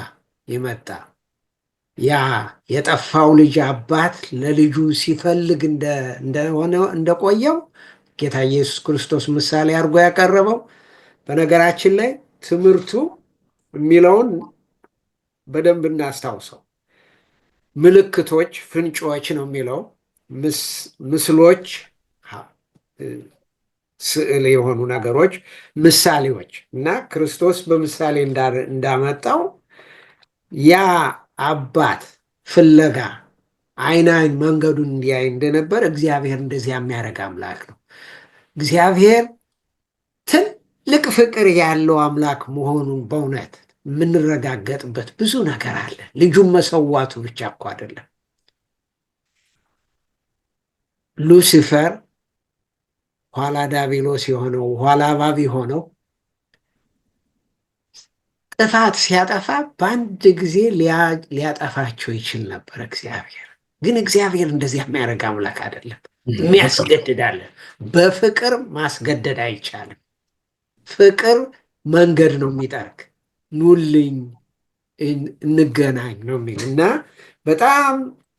የመጣ ያ የጠፋው ልጅ አባት ለልጁ ሲፈልግ እንደቆየው ጌታ ኢየሱስ ክርስቶስ ምሳሌ አድርጎ ያቀረበው። በነገራችን ላይ ትምህርቱ የሚለውን በደንብ እናስታውሰው። ምልክቶች፣ ፍንጮች ነው የሚለው። ምስሎች፣ ስዕል የሆኑ ነገሮች፣ ምሳሌዎች እና ክርስቶስ በምሳሌ እንዳመጣው ያ አባት ፍለጋ አይን መንገዱን እንዲያይ እንደነበር እግዚአብሔር እንደዚያ የሚያደርግ አምላክ ነው። እግዚአብሔር ትልቅ ፍቅር ያለው አምላክ መሆኑን በእውነት የምንረጋገጥበት ብዙ ነገር አለ። ልጁን መሰዋቱ ብቻ እኮ አይደለም። ሉሲፈር ኋላ ዳቢሎስ የሆነው ኋላ እባብ የሆነው ጥፋት ሲያጠፋ በአንድ ጊዜ ሊያጠፋቸው ይችል ነበር እግዚአብሔር። ግን እግዚአብሔር እንደዚህ የሚያደርግ አምላክ አይደለም። የሚያስገድዳለን። በፍቅር ማስገደድ አይቻልም። ፍቅር መንገድ ነው የሚጠርግ። ኑልኝ እንገናኝ ነው የሚል እና በጣም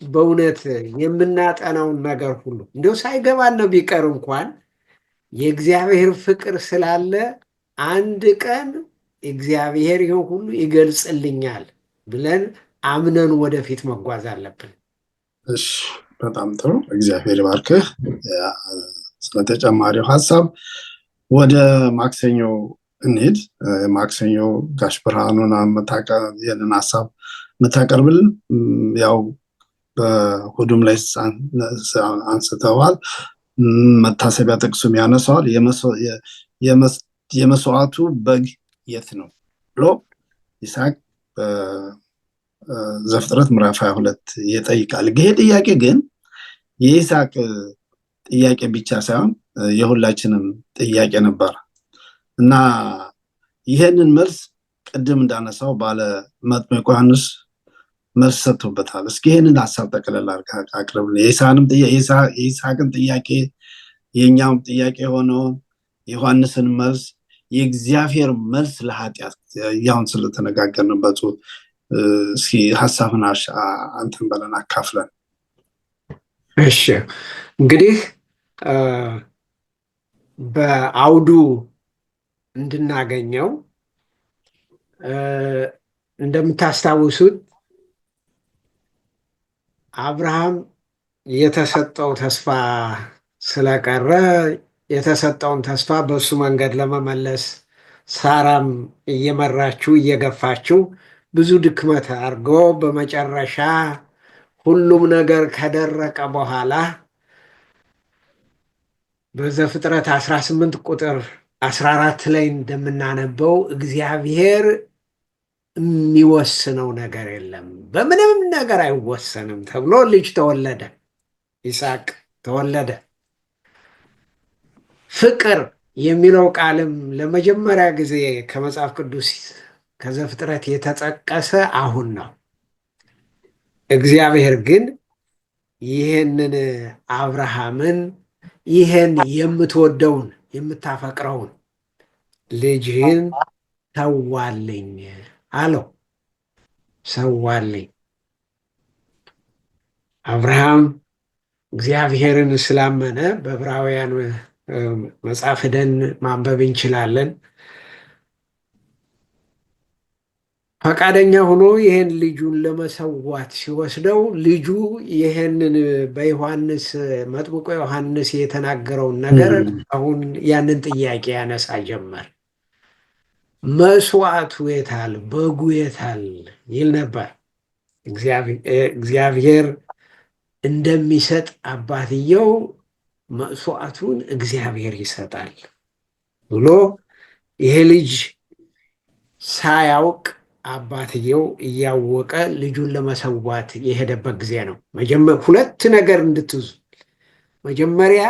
በእውነት የምናጠናውን ነገር ሁሉ እንዲያው ሳይገባን ነው ቢቀር እንኳን የእግዚአብሔር ፍቅር ስላለ አንድ ቀን እግዚአብሔር ይህን ሁሉ ይገልጽልኛል ብለን አምነን ወደፊት መጓዝ አለብን። እሺ፣ በጣም ጥሩ። እግዚአብሔር ባርክህ። ስለተጨማሪው ሀሳብ ወደ ማክሰኞ እንሂድ። ማክሰኞ ጋሽ ብርሃኑን ይህንን ሀሳብ የምታቀርብልን ያው በሁዱም ላይ አንስተዋል። መታሰቢያ ጥቅሱም ያነሳዋል። የመስዋዕቱ በግ የት ነው ብሎ ይስሐቅ ዘፍጥረት ምዕራፍ 22 ይጠይቃል። ይሄ ጥያቄ ግን የይስሐቅ ጥያቄ ብቻ ሳይሆን የሁላችንም ጥያቄ ነበር እና ይሄንን መልስ ቅድም እንዳነሳው ባለ መጥምቁ ዮሐንስ መልስ ሰጥቶበታል። እስኪ ይሄንን ሀሳብ ጠቅለል አቅርብልን። የይስሐቅን ጥያቄ የእኛም ጥያቄ የሆነውን ዮሐንስን መልስ የእግዚአብሔር መልስ ለኃጢአት ያሁን ስለተነጋገርንበት እስኪ ሀሳብን አንተን በለን አካፍለን። እሺ እንግዲህ በአውዱ እንድናገኘው እንደምታስታውሱት አብርሃም የተሰጠው ተስፋ ስለቀረ የተሰጠውን ተስፋ በእሱ መንገድ ለመመለስ ሳራም እየመራችው እየገፋችው ብዙ ድክመት አድርጎ በመጨረሻ ሁሉም ነገር ከደረቀ በኋላ በዘፍጥረት 18 ቁጥር 14 ላይ እንደምናነበው እግዚአብሔር የሚወስነው ነገር የለም፣ በምንም ነገር አይወሰንም ተብሎ ልጅ ተወለደ፣ ይስሐቅ ተወለደ። ፍቅር የሚለው ቃልም ለመጀመሪያ ጊዜ ከመጽሐፍ ቅዱስ ከዘፍጥረት የተጠቀሰ አሁን ነው። እግዚአብሔር ግን ይህንን አብርሃምን ይህን የምትወደውን የምታፈቅረውን ልጅህን ሰዋልኝ አለው። ሰዋልኝ። አብርሃም እግዚአብሔርን ስላመነ በዕብራውያን መጽሐፍ ሄደን ማንበብ እንችላለን። ፈቃደኛ ሆኖ ይህን ልጁን ለመሰዋት ሲወስደው ልጁ ይህንን በዮሐንስ መጥምቁ ዮሐንስ የተናገረውን ነገር አሁን ያንን ጥያቄ ያነሳ ጀመር። መስዋዕቱ የታል? በጉ የታል? ይል ነበር። እግዚአብሔር እንደሚሰጥ አባትየው መስዋዕቱን እግዚአብሔር ይሰጣል ብሎ ይሄ ልጅ ሳያውቅ አባትየው እያወቀ ልጁን ለመሰዋት የሄደበት ጊዜ ነው። ሁለት ነገር እንድትይዙ፣ መጀመሪያ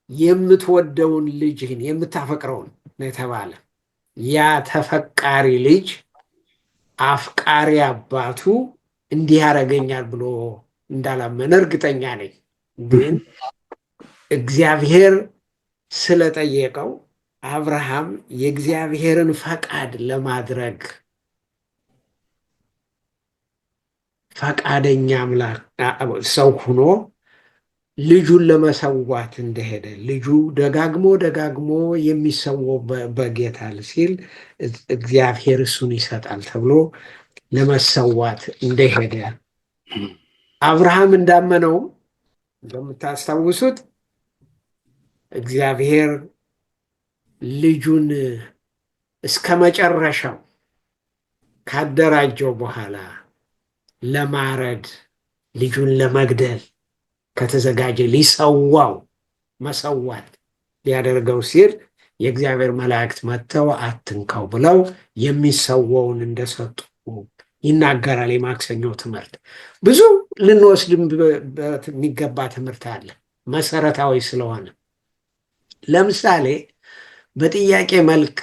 የምትወደውን ልጅህን የምታፈቅረውን ነው የተባለ። ያ ተፈቃሪ ልጅ አፍቃሪ አባቱ እንዲህ ያደርገኛል ብሎ እንዳላመነ እርግጠኛ ነኝ። ግን እግዚአብሔር ስለጠየቀው አብርሃም የእግዚአብሔርን ፈቃድ ለማድረግ ፈቃደኛ ሰው ሆኖ ልጁን ለመሰዋት እንደሄደ፣ ልጁ ደጋግሞ የሚሰዋው በጌታል ሲል እግዚአብሔር እሱን ይሰጣል ተብሎ ለመሰዋት እንደሄደ አብርሃም እንዳመነው እንደምታስታውሱት እግዚአብሔር ልጁን እስከ መጨረሻው ካደራጀው በኋላ ለማረድ ልጁን ለመግደል ከተዘጋጀ ሊሰዋው መሰዋት ሊያደርገው ሲል የእግዚአብሔር መላእክት መጥተው አትንካው ብለው የሚሰዋውን እንደሰጡ ይናገራል። የማክሰኞው ትምህርት ብዙ ልንወስድ የሚገባ ትምህርት አለ፣ መሰረታዊ ስለሆነ። ለምሳሌ በጥያቄ መልክ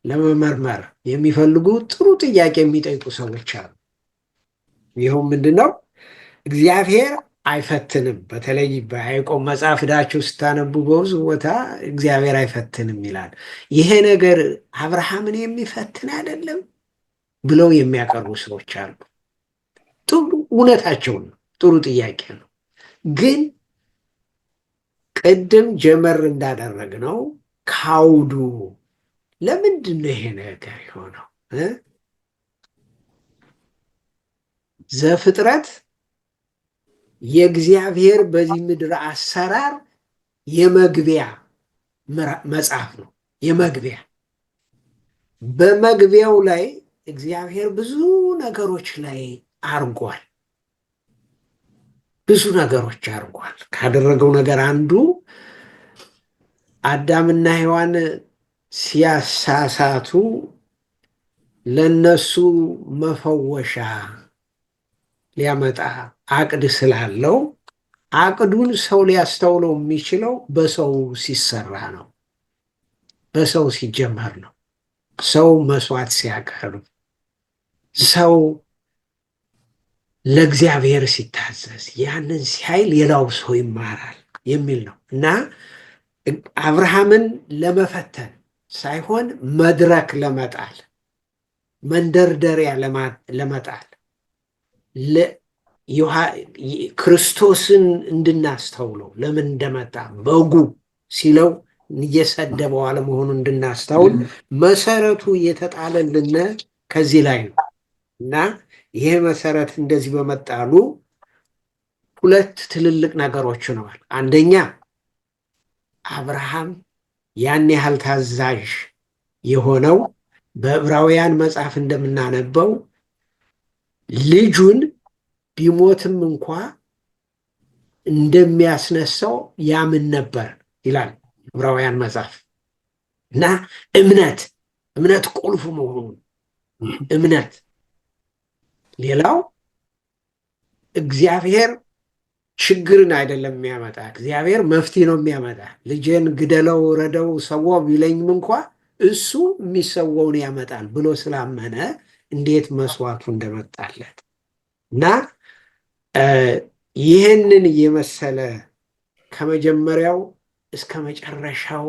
ለመመርመር የሚፈልጉ ጥሩ ጥያቄ የሚጠይቁ ሰዎች አሉ። ይኸውም ምንድነው? እግዚአብሔር አይፈትንም። በተለይ በያዕቆብ መጽሐፍ ሄዳችሁ ስታነቡ በብዙ ቦታ እግዚአብሔር አይፈትንም ይላል። ይሄ ነገር አብርሃምን የሚፈትን አይደለም ብለው የሚያቀርቡ ሰዎች አሉ። ጥሩ እውነታቸው ነው፣ ጥሩ ጥያቄ ነው። ግን ቅድም ጀመር እንዳደረግነው ካውዱ ለምንድን ነው ይሄ ነገር የሆነው? ዘፍጥረት የእግዚአብሔር በዚህ ምድር አሰራር የመግቢያ መጽሐፍ ነው። የመግቢያ በመግቢያው ላይ እግዚአብሔር ብዙ ነገሮች ላይ አርጓል። ብዙ ነገሮች አርጓል። ካደረገው ነገር አንዱ አዳምና ሔዋን ሲያሳሳቱ ለነሱ መፈወሻ ሊያመጣ አቅድ ስላለው አቅዱን ሰው ሊያስተውለው የሚችለው በሰው ሲሰራ ነው። በሰው ሲጀመር ነው። ሰው መስዋዕት ሲያቀርብ፣ ሰው ለእግዚአብሔር ሲታዘዝ፣ ያንን ሲያይ ሌላው ሰው ይማራል የሚል ነው እና አብርሃምን ለመፈተን ሳይሆን መድረክ ለመጣል፣ መንደርደሪያ ለመጣል፣ ክርስቶስን እንድናስተውለው ለምን እንደመጣ በጉ ሲለው እየሰደበው አለመሆኑን እንድናስተውል መሰረቱ የተጣለልን ከዚህ ላይ ነው እና ይሄ መሰረት እንደዚህ በመጣሉ ሁለት ትልልቅ ነገሮች ሆነዋል። አንደኛ አብርሃም ያን ያህል ታዛዥ የሆነው በዕብራውያን መጽሐፍ እንደምናነበው ልጁን ቢሞትም እንኳ እንደሚያስነሳው ያምን ነበር ይላል ዕብራውያን መጽሐፍ እና እምነት ቁልፍ መሆኑን እምነት። ሌላው እግዚአብሔር ችግርን አይደለም የሚያመጣ፣ እግዚአብሔር መፍትሄ ነው የሚያመጣ። ልጄን ግደለው፣ ረደው፣ ሰዋው ቢለኝም እንኳ እሱ የሚሰዋውን ያመጣል ብሎ ስላመነ እንዴት መስዋዕቱ እንደመጣለት እና ይህንን የመሰለ ከመጀመሪያው እስከ መጨረሻው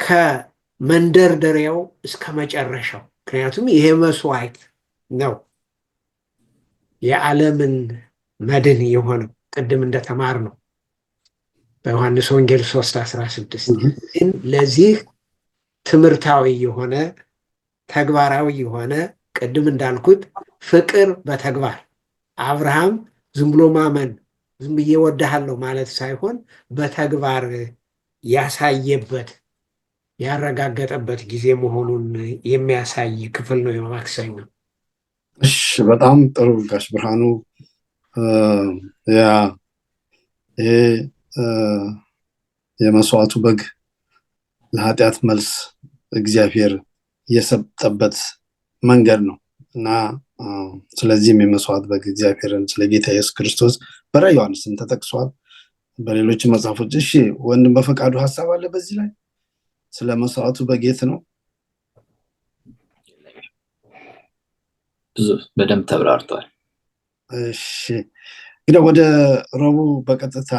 ከመንደርደሪያው እስከ መጨረሻው፣ ምክንያቱም ይሄ መስዋዕት ነው የዓለምን መድን የሆነው ቅድም እንደተማር ነው በዮሐንስ ወንጌል 3:16 ግን ለዚህ ትምህርታዊ የሆነ ተግባራዊ የሆነ ቅድም እንዳልኩት ፍቅር በተግባር አብርሃም ዝም ብሎ ማመን ዝም ብዬ እወድሃለሁ ማለት ሳይሆን በተግባር ያሳየበት ያረጋገጠበት ጊዜ መሆኑን የሚያሳይ ክፍል ነው የማክሰኞ። እሺ በጣም ጥሩ ጋሽ ብርሃኑ። ያ ይሄ የመስዋዕቱ በግ ለኃጢአት መልስ እግዚአብሔር የሰጠበት መንገድ ነው እና ስለዚህም የመስዋዕት በግ እግዚአብሔርን ስለ ጌታ ኢየሱስ ክርስቶስ በራዕየ ዮሐንስም ተጠቅሷል፣ በሌሎች መጽሐፎች። እሺ ወንድም በፈቃዱ ሀሳብ አለ በዚህ ላይ ስለ መስዋዕቱ በግ የት ነው? ብዙ በደንብ ተብራርቷል። እሺ እንግዲህ ወደ ረቡዕ በቀጥታ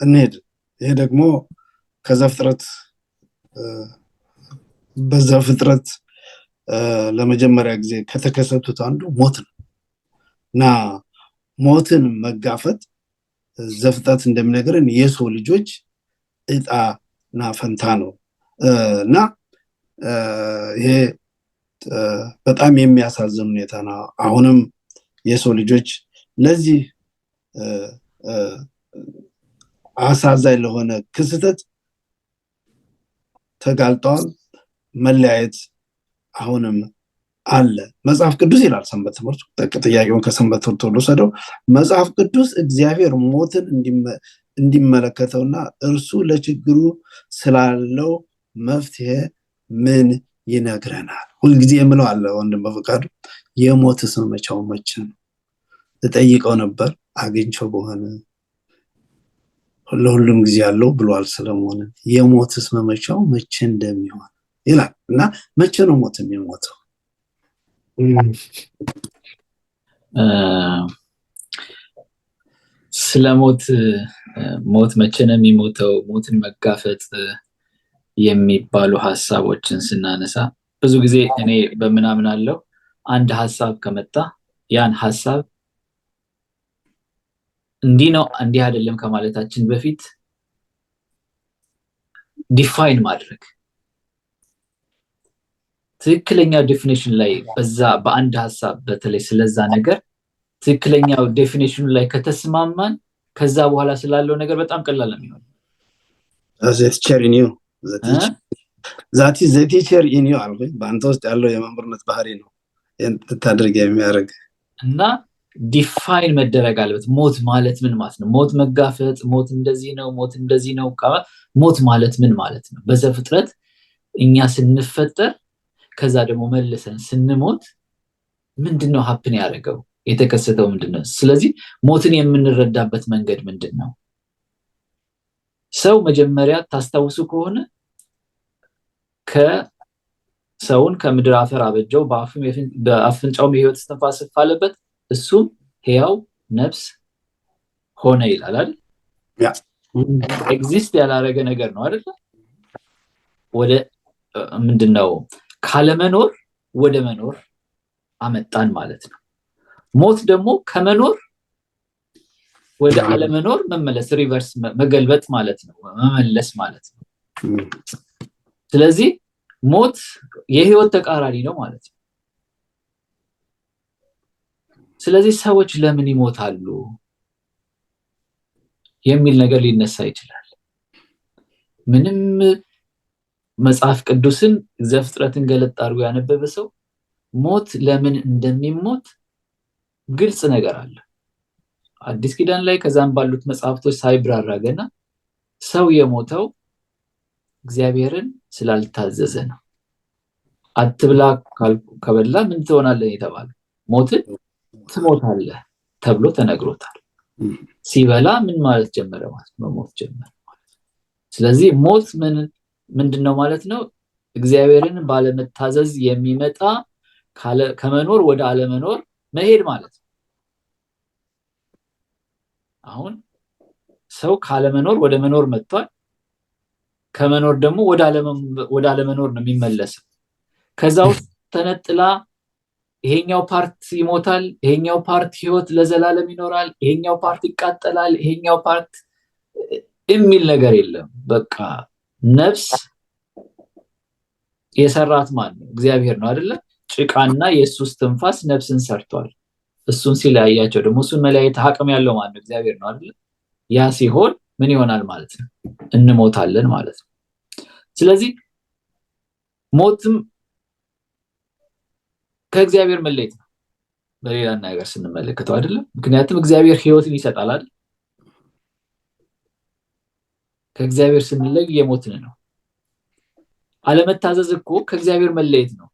እንሄድ። ይሄ ደግሞ በዘፍጥረት ለመጀመሪያ ጊዜ ከተከሰቱት አንዱ ሞት ነው እና ሞትን መጋፈጥ ዘፍጥረት እንደሚነግረን የሰው ልጆች ዕጣና ፈንታ ነው እና ይሄ በጣም የሚያሳዝን ሁኔታ ነው። አሁንም የሰው ልጆች ለዚህ አሳዛኝ ለሆነ ክስተት ተጋልጠዋል። መለያየት አሁንም አለ። መጽሐፍ ቅዱስ ይላል ሰንበት ትምህርት፣ ጥያቄውን ከሰንበት ትምህርት ወሰደው። መጽሐፍ ቅዱስ እግዚአብሔር ሞትን እንዲመለከተውና እርሱ ለችግሩ ስላለው መፍትሄ ምን ይነግረናል? ሁልጊዜ የምለው አለ ወንድም በፈቃዱ፣ የሞትስ መመቻው መቼ ነው? እጠይቀው ነበር አግኝቸው በሆነ ለሁሉም ጊዜ ያለው ብሏል ሰለሞን። የሞትስ መመቻው መቼ እንደሚሆን ይላል እና መቼ ነው ሞት የሚሞተው? ስለ ሞት መቼ ነው የሚሞተው፣ ሞትን መጋፈጥ የሚባሉ ሀሳቦችን ስናነሳ ብዙ ጊዜ እኔ በምናምን አለው አንድ ሀሳብ ከመጣ ያን ሀሳብ እንዲህ ነው እንዲህ አይደለም ከማለታችን በፊት ዲፋይን ማድረግ፣ ትክክለኛ ዴፊኒሽን ላይ በዛ በአንድ ሀሳብ በተለይ ስለዛ ነገር ትክክለኛው ዴፊኒሽኑ ላይ ከተስማማን ከዛ በኋላ ስላለው ነገር በጣም ቀላል ነው የሚሆነው። ዛቲ ዘቲቸር ኢኒዮ አልኩኝ። በአንተ ውስጥ ያለው የመምህርነት ባህሪ ነው እንድታደርግ የሚያደርግ እና ዲፋይን መደረግ አለበት። ሞት ማለት ምን ማለት ነው? ሞት መጋፈጥ፣ ሞት እንደዚህ ነው፣ ሞት እንደዚህ ነው። ሞት ማለት ምን ማለት ነው? በዘፍጥረት እኛ ስንፈጠር ከዛ ደግሞ መልሰን ስንሞት ምንድነው ሀፕን ያደረገው? የተከሰተው ምንድነው? ስለዚህ ሞትን የምንረዳበት መንገድ ምንድነው? ሰው መጀመሪያ ታስታውሱ ከሆነ ከሰውን ከምድር አፈር አበጀው፣ በአፍንጫውም የሕይወት እስትንፋስ አለበት፣ እሱም ሕያው ነፍስ ሆነ ይላል አይደል? ኤግዚስት ያላረገ ነገር ነው አይደል? ወደ ምንድነው ካለመኖር ወደ መኖር አመጣን ማለት ነው። ሞት ደግሞ ከመኖር ወደ አለመኖር መመለስ፣ ሪቨርስ መገልበጥ ማለት ነው፣ መመለስ ማለት ነው። ስለዚህ ሞት የሕይወት ተቃራኒ ነው ማለት ነው። ስለዚህ ሰዎች ለምን ይሞታሉ የሚል ነገር ሊነሳ ይችላል። ምንም መጽሐፍ ቅዱስን ዘፍጥረትን ገለጥ አድርጎ ያነበበ ሰው ሞት ለምን እንደሚሞት ግልጽ ነገር አለ። አዲስ ኪዳን ላይ ከዛም ባሉት መጽሐፍቶች ሳይብራራ ገና ሰው የሞተው እግዚአብሔርን ስላልታዘዘ ነው። አትብላ ከበላ ምን ትሆናለህ የተባለው ሞትን ትሞታለህ ተብሎ ተነግሮታል። ሲበላ ምን ማለት ጀመረ ማለት ነው? ሞት ጀመረ ማለት ነው። ስለዚህ ሞት ምንድነው ማለት ነው? እግዚአብሔርን ባለመታዘዝ የሚመጣ ከመኖር ወደ አለመኖር መሄድ ማለት ነው። አሁን ሰው ካለመኖር ወደ መኖር መጥቷል። ከመኖር ደግሞ ወደ አለመኖር ነው የሚመለሰው። ከዛው ተነጥላ ይሄኛው ፓርት ይሞታል፣ ይሄኛው ፓርት ሕይወት ለዘላለም ይኖራል፣ ይሄኛው ፓርት ይቃጠላል፣ ይሄኛው ፓርት የሚል ነገር የለም። በቃ ነፍስ የሰራት ማን ነው? እግዚአብሔር ነው አይደለ? ጭቃና የኢየሱስ ትንፋስ ነፍስን ሰርቷል። እሱን ሲለያያቸው ደግሞ እሱን መለያየት አቅም ያለው ማን ነው? እግዚአብሔር ነው አይደለ? ያ ሲሆን ምን ይሆናል ማለት ነው? እንሞታለን ማለት ነው። ስለዚህ ሞትም ከእግዚአብሔር መለየት ነው በሌላ ነገር ስንመለከተው አይደለም። ምክንያቱም እግዚአብሔር ሕይወትን ይሰጣል አይደል? ከእግዚአብሔር ስንለይ የሞትን ነው። አለመታዘዝ እኮ ከእግዚአብሔር መለየት ነው።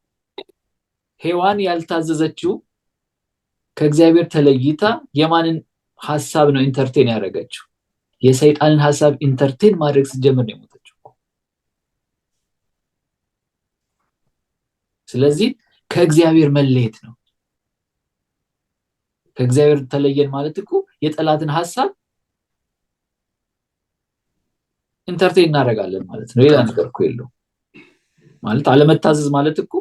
ሔዋን ያልታዘዘችው ከእግዚአብሔር ተለይታ የማንን ሐሳብ ነው ኢንተርቴን ያደረገችው? የሰይጣንን ሐሳብ ኢንተርቴን ማድረግ ስትጀምር ነው የሞተችው። ስለዚህ ከእግዚአብሔር መለየት ነው። ከእግዚአብሔር ተለየን ማለት እኮ የጠላትን ሐሳብ ኢንተርቴን እናደርጋለን ማለት ነው። ሌላ ነገር እኮ የለውም ማለት። አለመታዘዝ ማለት እኮ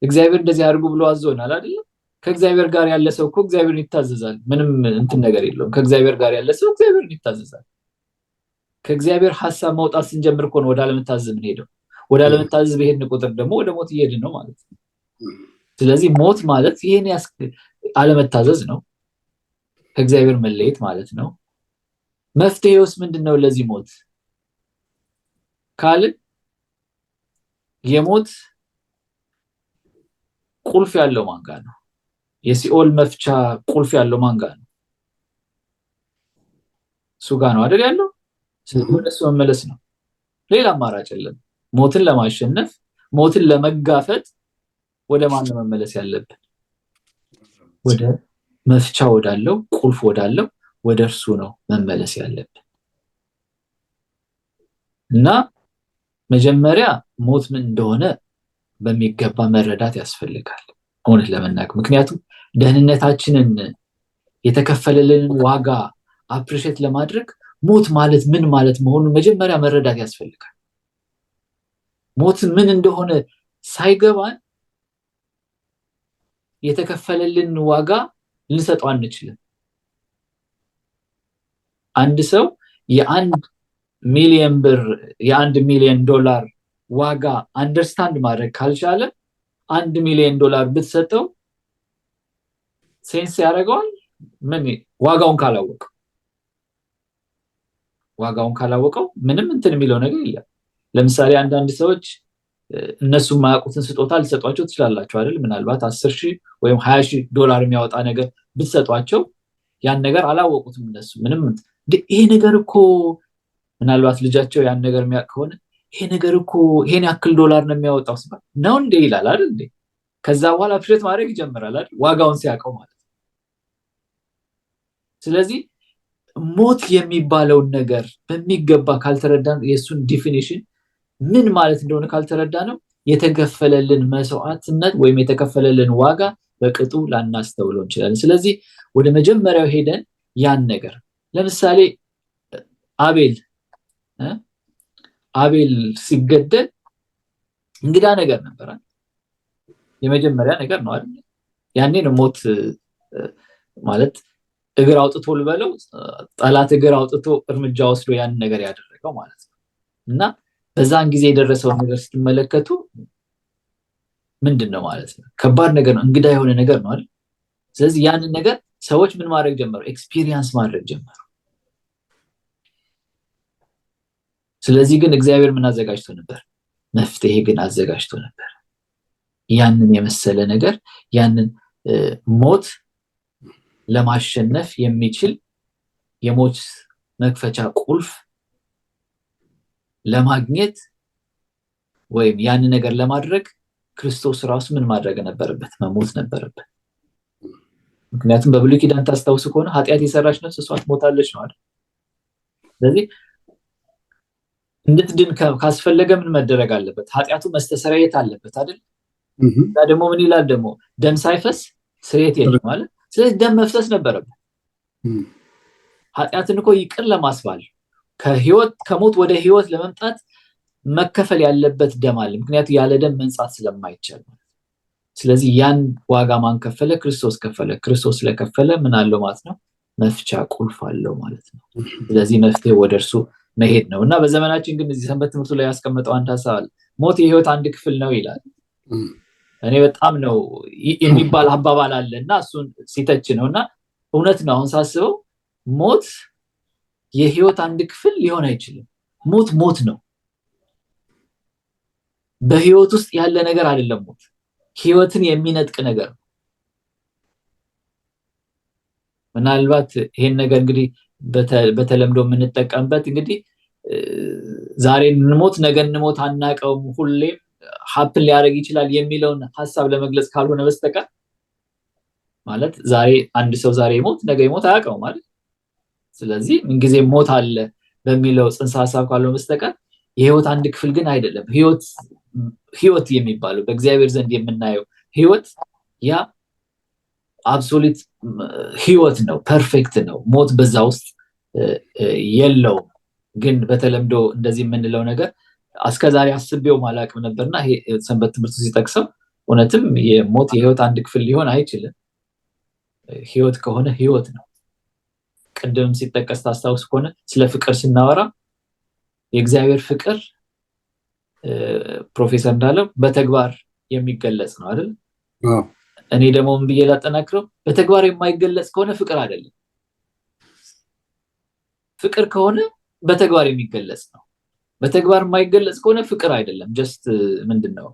እግዚአብሔር እንደዚህ አድርጉ ብሎ አዞናል አይደል? ከእግዚአብሔር ጋር ያለ ሰው እኮ እግዚአብሔርን ይታዘዛል። ምንም እንትን ነገር የለውም። ከእግዚአብሔር ጋር ያለ ሰው እግዚአብሔርን ይታዘዛል። ከእግዚአብሔር ሐሳብ መውጣት ስንጀምር እኮ ነው ወደ አለመታዘዝ የምንሄደው። ወደ አለመታዘዝ በሄድን ቁጥር ደግሞ ወደ ሞት እየሄድን ነው ማለት ነው። ስለዚህ ሞት ማለት ይሄን አለመታዘዝ ነው፣ ከእግዚአብሔር መለየት ማለት ነው። መፍትሄውስ ምንድነው ለዚህ ሞት ካልን የሞት ቁልፍ ያለው ማን ጋር ነው? የሲኦል መፍቻ ቁልፍ ያለው ማን ጋር ነው? እሱ ጋር ነው አይደል ያለው? ስለዚህ ወደ እሱ መመለስ ነው። ሌላ አማራጭ የለም። ሞትን ለማሸነፍ ሞትን ለመጋፈጥ ወደ ማን ነው መመለስ ያለብን? ወደ መፍቻ ወዳለው ቁልፍ ወዳለው ወደ እርሱ ነው መመለስ ያለብን። እና መጀመሪያ ሞት ምን እንደሆነ በሚገባ መረዳት ያስፈልጋል እውነት ለመናገር። ምክንያቱም ደህንነታችንን የተከፈለልንን ዋጋ አፕሪሼት ለማድረግ ሞት ማለት ምን ማለት መሆኑን መጀመሪያ መረዳት ያስፈልጋል። ሞት ምን እንደሆነ ሳይገባን የተከፈለልን ዋጋ ልንሰጠው አንችልም። አንድ ሰው የ1 ሚሊዮን ብር የ1 ሚሊዮን ዶላር ዋጋ አንደርስታንድ ማድረግ ካልቻለ 1 ሚሊዮን ዶላር ብትሰጠው ሴንስ ያደርገዋል? ምን ዋጋውን ካላወቀው ምንም እንትን የሚለው ነገር የለም። ለምሳሌ አንዳንድ ሰዎች እነሱ የማያውቁትን ስጦታ ሊሰጧቸው ትችላላችሁ አይደል? ምናልባት 10,000 ወይም 20,000 ዶላር የሚያወጣ ነገር ብትሰጧቸው ያን ነገር አላወቁትም እነሱ ምንም። ይሄ ነገር እኮ ምናልባት ልጃቸው ያን ነገር የሚያውቅ ከሆነ ይሄ ነገር እኮ ይሄን ያክል ዶላር ነው የሚያወጣው ሲባል ነው እንዴ ይላል አይደል እንዴ? ከዛ በኋላ አፕሪሼት ማድረግ ይጀምራል አይደል? ዋጋውን ሲያውቀው ማለት ነው። ስለዚህ ሞት የሚባለውን ነገር በሚገባ ካልተረዳን የሱን ዲፊኒሽን ምን ማለት እንደሆነ ካልተረዳ ነው የተከፈለልን መስዋዕትነት ወይም የተከፈለልን ዋጋ በቅጡ ላናስተውለው እንችላለን። ስለዚህ ወደ መጀመሪያው ሄደን ያን ነገር ለምሳሌ አቤል ሲገደል እንግዳ ነገር ነበር። የመጀመሪያ ነገር ነው አይደል? ያኔ ነው ሞት ማለት እግር አውጥቶ ልበለው ጠላት እግር አውጥቶ እርምጃ ወስዶ ያን ነገር ያደረገው ማለት ነው። እና በዛን ጊዜ የደረሰው ነገር ስትመለከቱ ምንድነው ማለት ነው? ከባድ ነገር ነው፣ እንግዳ የሆነ ነገር ነው አይደል? ስለዚህ ያንን ነገር ሰዎች ምን ማድረግ ጀመሩ? ኤክስፒሪየንስ ማድረግ ጀመሩ። ስለዚህ ግን እግዚአብሔር ምን አዘጋጅቶ ነበር? መፍትሄ ግን አዘጋጅቶ ነበር። ያንን የመሰለ ነገር ያንን ሞት ለማሸነፍ የሚችል የሞት መክፈቻ ቁልፍ ለማግኘት ወይም ያንን ነገር ለማድረግ ክርስቶስ ራሱ ምን ማድረግ ነበረበት? መሞት ነበረበት። ምክንያቱም በብሉይ ኪዳን ታስታውሱ ከሆነ ኃጢአት የሰራች ነፍስ እሷ ትሞታለች ነው አይደል? ስለዚህ እንድትድን ካስፈለገ ምን መደረግ አለበት? ኃጢአቱ መስተሰረየት አለበት አይደል? እና ደግሞ ምን ይላል ደግሞ ደም ሳይፈስ ስርየት የለም ማለት። ስለዚህ ደም መፍሰስ ነበረበት። ኃጢአትን እኮ ይቅር ለማስባል ከሞት ወደ ህይወት ለመምጣት መከፈል ያለበት ደም አለ። ምክንያቱም ያለ ደም መንጻት ስለማይቻል። ስለዚህ ያን ዋጋ ማን ከፈለ? ክርስቶስ ከፈለ። ክርስቶስ ስለከፈለ ምን አለው ማለት ነው? መፍቻ ቁልፍ አለው ማለት ነው። ስለዚህ መፍትሄ ወደ እርሱ መሄድ ነው። እና በዘመናችን ግን እዚህ ሰንበት ትምህርቱ ላይ ያስቀመጠው አንድ ሐሳብ አለ። ሞት የህይወት አንድ ክፍል ነው ይላል። እኔ በጣም ነው የሚባል አባባል አለ እና እሱን ሲተች ነው። እና እውነት ነው። አሁን ሳስበው ሞት የህይወት አንድ ክፍል ሊሆን አይችልም። ሞት ነው። በህይወት ውስጥ ያለ ነገር አይደለም ሞት ህይወትን የሚነጥቅ ነገር ምናልባት ይሄን ነገር እንግዲህ በተለምዶ የምንጠቀምበት እንግዲህ ዛሬ እንሞት ነገ እንሞት አናቀውም ሁሌ ሀፕን ሊያደርግ ይችላል የሚለውን ሐሳብ ለመግለጽ ካልሆነ በስተቀር ማለት ዛሬ አንድ ሰው ዛሬ ይሞት ነገ ይሞት አያውቀውም ማለት ስለዚህ ምንጊዜ ሞት አለ በሚለው ጽንሰ ሐሳብ ካልሆነ በስተቀር የህይወት አንድ ክፍል ግን አይደለም ህይወት የሚባለው በእግዚአብሔር ዘንድ የምናየው ህይወት ያ አብሶሉት ህይወት ነው ፐርፌክት ነው ሞት በዛ ውስጥ የለው ግን በተለምዶ እንደዚህ የምንለው ነገር አስከዛሬ አስቤው ማላቅም ነበርና ይሄ ሰንበት ትምህርቱ ሲጠቅሰው እውነትም የሞት የህይወት አንድ ክፍል ሊሆን አይችልም ህይወት ከሆነ ህይወት ነው ቀደም ሲጠቀስ ታስታውስ ከሆነ ስለ ፍቅር ስናወራ የእግዚአብሔር ፍቅር ፕሮፌሰር እንዳለው በተግባር የሚገለጽ ነው አይደል እኔ ደግሞ ምን ብዬ ላጠናክረው በተግባር የማይገለጽ ከሆነ ፍቅር አይደለም ፍቅር ከሆነ በተግባር የሚገለጽ ነው በተግባር የማይገለጽ ከሆነ ፍቅር አይደለም ጀስት ምንድነው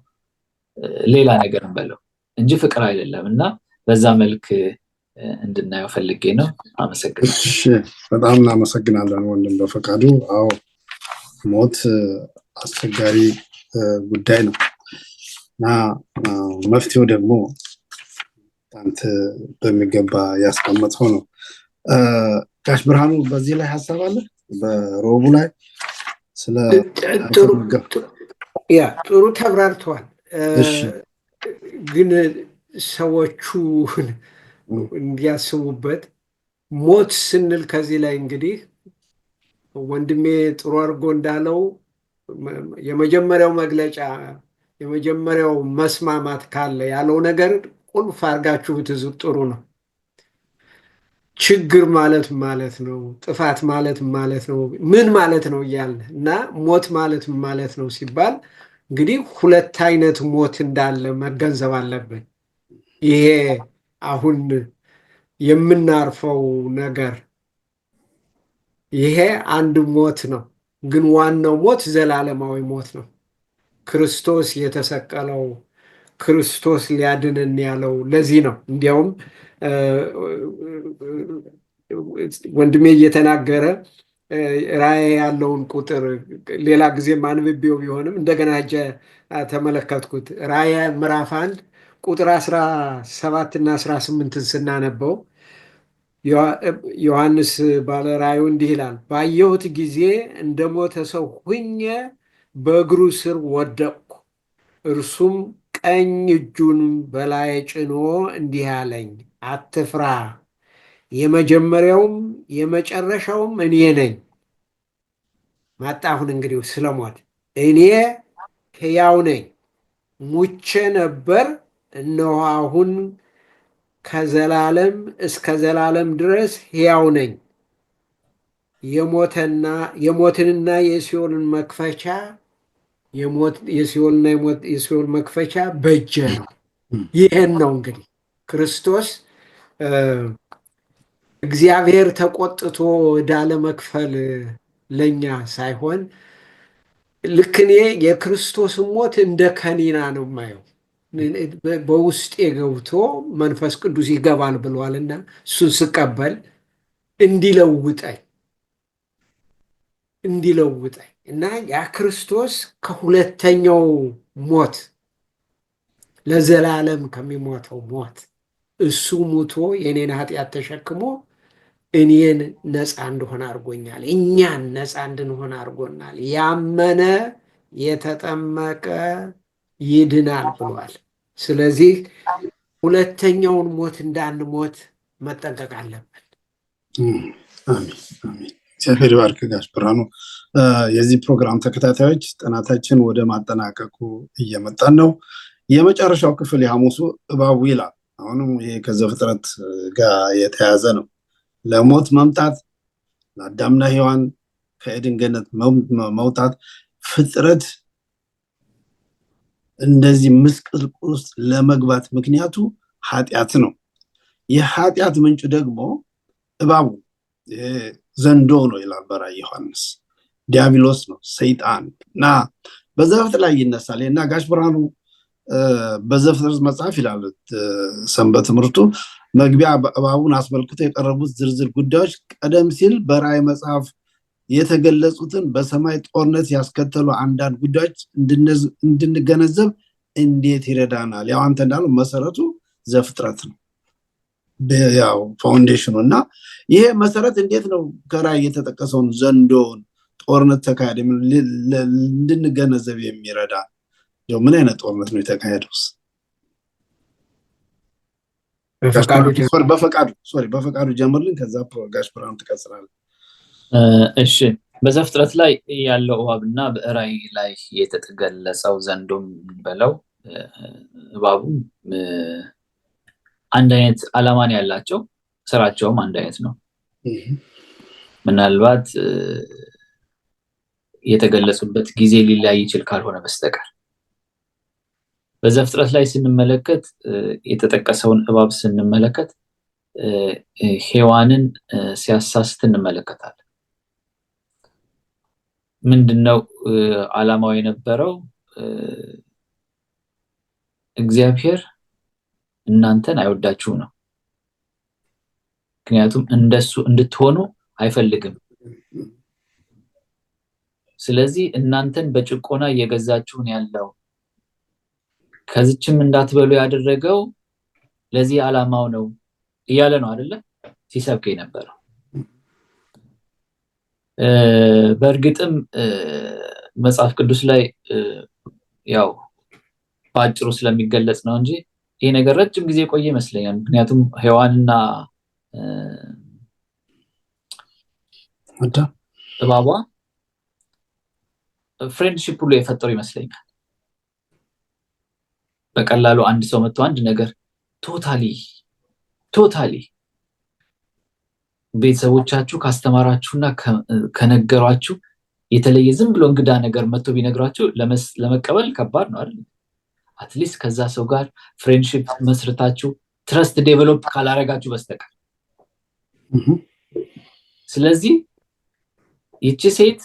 ሌላ ነገር እንበለው እንጂ ፍቅር አይደለምና በዛ መልክ እንድናየው ፈልጌ ነው አመሰግናለሁ እሺ በጣም እናመሰግናለን ወንድም በፈቃዱ አዎ ሞት አስቸጋሪ ጉዳይ ነው እና መፍትሄው ደግሞ አንተ በሚገባ ያስቀመጥከው ነው ጋሽ ብርሃኑ በዚህ ላይ ሐሳብ አለ በሮቡ ላይ ስለ ጥሩ ተብራርቷል ግን ሰዎቹ እንዲያስቡበት ሞት ስንል ከዚህ ላይ እንግዲህ ወንድሜ ጥሩ አድርጎ እንዳለው የመጀመሪያው መግለጫ የመጀመሪያው መስማማት ካለ ያለው ነገር ቁልፍ አድርጋችሁ ብትይዙት ጥሩ ነው ችግር ማለት ነው ጥፋት ማለት ነው ምን ማለት ነው እያለ እና ሞት ማለት ነው ሲባል እንግዲህ ሁለት አይነት ሞት እንዳለ መገንዘብ አለብን ይሄ አሁን የምናርፈው ነገር ይሄ አንድ ሞት ነው ግን ዋናው ሞት ዘላለማዊ ሞት ነው ክርስቶስ የተሰቀለው ክርስቶስ ሊያድነን ያለው ለዚህ ነው እንዲያውም ወንድሜ እየተናገረ ራእይ ያለውን ቁጥር ሌላ ጊዜ ማንብቤው ቢሆንም እንደገና ተመለከትኩት ራእይ ምዕራፍ 1 ቁጥር 17 እና 18 ስናነበው ዮሐንስ ባለ ራእዩ እንዲህ ይላል ባየሁት ጊዜ እንደሞተ ሰው ሆኜ በእግሩ ስር ወደቅኩ እርሱም ቀኝ እጁን በላይ ጭኖ እንዲህ አለኝ አትፍራ የመጀመሪያውም የመጨረሻውም እኔ ነኝ ማጣሁን እንግዲህ ስለሞት እኔ ሕያው ነኝ ሙቼ ነበር እነሆ አሁን ከዘላለም እስከ ዘላለም ድረስ ሕያው ነኝ የሞትንና የሲኦልን መክፈቻ የሲኦል መክፈቻ በእጄ ነው ይሄን ነው እንግዲህ ክርስቶስ እግዚአብሔር ተቆጥቶ ዳለ መክፈል ለኛ ሳይሆን ልክ እኔ የክርስቶስ ሞት እንደ ከኒና ነው ማየው በውስጤ ገብቶ መንፈስ ቅዱስ ይገባል ብሏልና እሱን ስቀበል እንዲለውጠኝ እና ያ ክርስቶስ ከሁለተኛው ሞት ለዘላለም ከሚሞተው ሞት እሱ ሙቶ የኔን ኃጢአት ተሸክሞ እኔን ነፃ እንድሆን አድርጎኛል እኛን ነፃ እንድንሆን አድርጎናል ያመነ የተጠመቀ ይድናል ብሏል ስለዚህ ሁለተኛውን ሞት እንዳንሞት መጠንቀቅ አለብን አሜን እግዚአብሔር ይባርክ ጋሽ ብርሃኑ የዚህ ፕሮግራም ተከታታዮች ጥናታችን ወደ ማጠናቀቁ እየመጣን ነው የመጨረሻው ክፍል የሐሙሱ እባቡ ይላል አሁንም ይሄ ከዘፍጥረት ጋር የተያዘ ነው ለሞት መምጣት ለአዳምና ሔዋን ከኤድን ገነት መውጣት ፍጥረት እንደዚህ ምስቅልቅል ውስጥ ለመግባት ምክንያቱ ኃጢአት ነው የኃጢአት ምንጩ ደግሞ እባቡ ዘንዶ ነው ይላል በራዕየ ዮሐንስ ዲያብሎስ ነው ሰይጣን እና በዘፍጥረት ላይ ይነሳል እና ጋሽ ብርሃኑ በዘፍጥረት መጽሐፍ ይላል ሰንበት ትምህርቱ መግቢያ እባቡን አስመልክቶ የቀረቡት ዝርዝር ጉዳዮች ቀደም ሲል በራእይ መጽሐፍ የተገለጹትን በሰማይ ጦርነት ያስከተሉ አንዳንድ ጉዳዮች እንድንገነዘብ እንዴት ይረዳናል? ያው አንተ እንዳለው መሰረቱ ዘፍጥረት ነው፣ ያው ፋውንዴሽኑ እና ይሄ መሰረት እንዴት ነው ከራእይ የተጠቀሰውን ዘንዶውን ጦርነት ተካሄደ እንድንገነዘብ የሚረዳ? ምን አይነት ጦርነት ነው የተካሄደው? በፈቃዱ ጀምርልን፣ ከዛ ጋሽ ብርሃኑ ትቀጥላለህ። እሺ፣ በዘፍጥረት ላይ ያለው እባብና በራእይ ላይ የተገለጸው ዘንዶም በለው እባቡ አንድ አይነት ዓላማን ያላቸው፣ ስራቸውም አንድ አይነት ነው። ምናልባት የተገለጹበት ጊዜ ሊለያይ ይችል ካልሆነ በስተቀር በዘፍጥረት ላይ ስንመለከት የተጠቀሰውን እባብ ስንመለከት ሔዋንን ሲያሳስት እንመለከታለን። ምንድነው ዓላማው የነበረው? እግዚአብሔር እናንተን አይወዳችሁም ነው። ምክንያቱም እንደሱ እንድትሆኑ አይፈልግም። ስለዚህ እናንተን በጭቆና እየገዛችሁን ያለው ከዚችም እንዳትበሉ ያደረገው ለዚህ ዓላማው ነው እያለ ነው አይደለ ሲሰብክ የነበረው። በእርግጥም መጽሐፍ ቅዱስ ላይ ያው በአጭሩ ስለሚገለጽ ነው እንጂ ይሄ ነገር ረጅም ጊዜ ቆየ ይመስለኛል። ምክንያቱም ሔዋንና እባቧ ፍሬንድሺፕ ሁሉ የፈጠሩ ይመስለኛል። በቀላሉ አንድ ሰው መጥቶ አንድ ነገር ቶታሊ ቤተሰቦቻችሁ ካስተማራችሁና ከነገሯችሁ የተለየ ዝም ብሎ እንግዳ ነገር መጥቶ ቢነግራችሁ ለመቀበል ከባድ ነው አይደል? አትሊስት ከዛ ሰው ጋር ፍሬንድሺፕ መስርታችሁ ትረስት ዴቨሎፕ ካላረጋችሁ በስተቀር። ስለዚህ ይቺ ሴት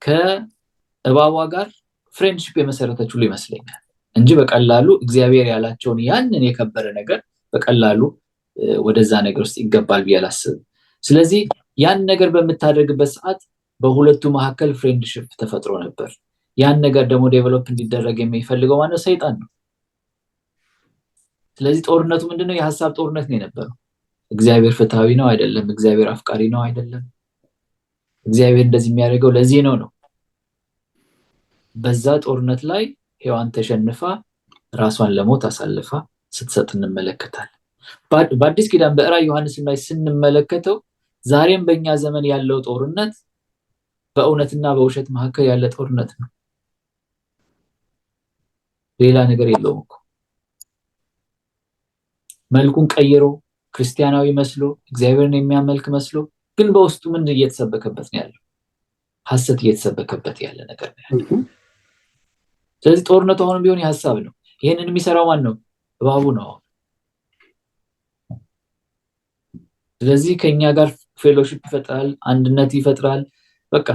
ከእባቧ ጋር ፍሬንድሺፕ የመሰረተች ሁሉ ይመስለኛል እንጂ በቀላሉ እግዚአብሔር ያላቸውን ያንን የከበረ ነገር በቀላሉ ወደዛ ነገር ውስጥ ይገባል ብዬ አላስብም። ስለዚህ ያን ነገር በምታደርግበት ሰዓት በሁለቱ መካከል ፍሬንድሺፕ ተፈጥሮ ነበር። ያን ነገር ደግሞ ዴቨሎፕ እንዲደረግ የሚፈልገው ማነው? ሰይጣን ነው። ስለዚህ ጦርነቱ ምንድነው? የሐሳብ ጦርነት ነው የነበረው። እግዚአብሔር ፍትሃዊ ነው አይደለም፣ እግዚአብሔር አፍቃሪ ነው አይደለም፣ እግዚአብሔር እንደዚህ የሚያደርገው ለዚህ ነው። በዛ ጦርነት ላይ ሔዋን ተሸንፋ ራሷን ለሞት አሳልፋ ስትሰጥ እንመለከታለን። በአዲስ ኪዳን በራዕየ ዮሐንስ ላይ ስንመለከተው ዛሬም በእኛ ዘመን ያለው ጦርነት በእውነትና በውሸት መካከል ያለ ጦርነት ነው። ሌላ ነገር የለውም እኮ። መልኩን ቀይሮ ክርስቲያናዊ መስሎ እግዚአብሔርን የሚያመልክ መስሎ ግን በውስጡ ምን እየተሰበከበት ነው ያለው? ሐሰት እየተሰበከበት ያለ ነገር ነው ያለው። ስለዚህ ጦርነቱ አሁንም ቢሆን የሐሳብ ነው። ይሄንን የሚሰራው ማን ነው? እባቡ ነው። ስለዚህ ከኛ ጋር ፌሎሺፕ ይፈጥራል፣ አንድነት ይፈጥራል። በቃ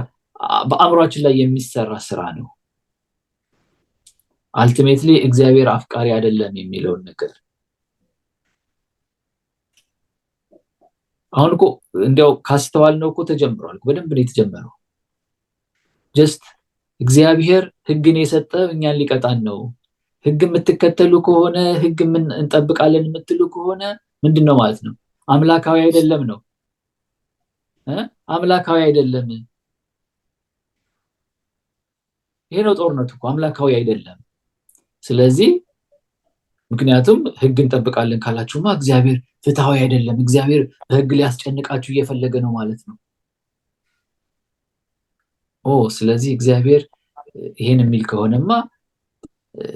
በአእምሯችን ላይ የሚሰራ ስራ ነው። አልቲሜትሊ እግዚአብሔር አፍቃሪ አይደለም የሚለውን ነገር አሁን እኮ እንዲያው ካስተዋል ነው እኮ ተጀምሯል። በደንብ ነው የተጀመረው። ጀስት እግዚአብሔር ህግን የሰጠ እኛን ሊቀጣን ነው። ህግ የምትከተሉ ከሆነ ህግ እንጠብቃለን የምትሉ ከሆነ ምንድነው ማለት ነው? አምላካዊ አይደለም ነው። አምላካዊ አይደለም። ይሄ ነው ጦርነቱ እኮ፣ አምላካዊ አይደለም። ስለዚህ ምክንያቱም ህግ እንጠብቃለን ካላችሁማ እግዚአብሔር ፍትሃዊ አይደለም፣ እግዚአብሔር በህግ ሊያስጨንቃችሁ እየፈለገ ነው ማለት ነው። ስለዚህ እግዚአብሔር ይሄን የሚል ከሆነማ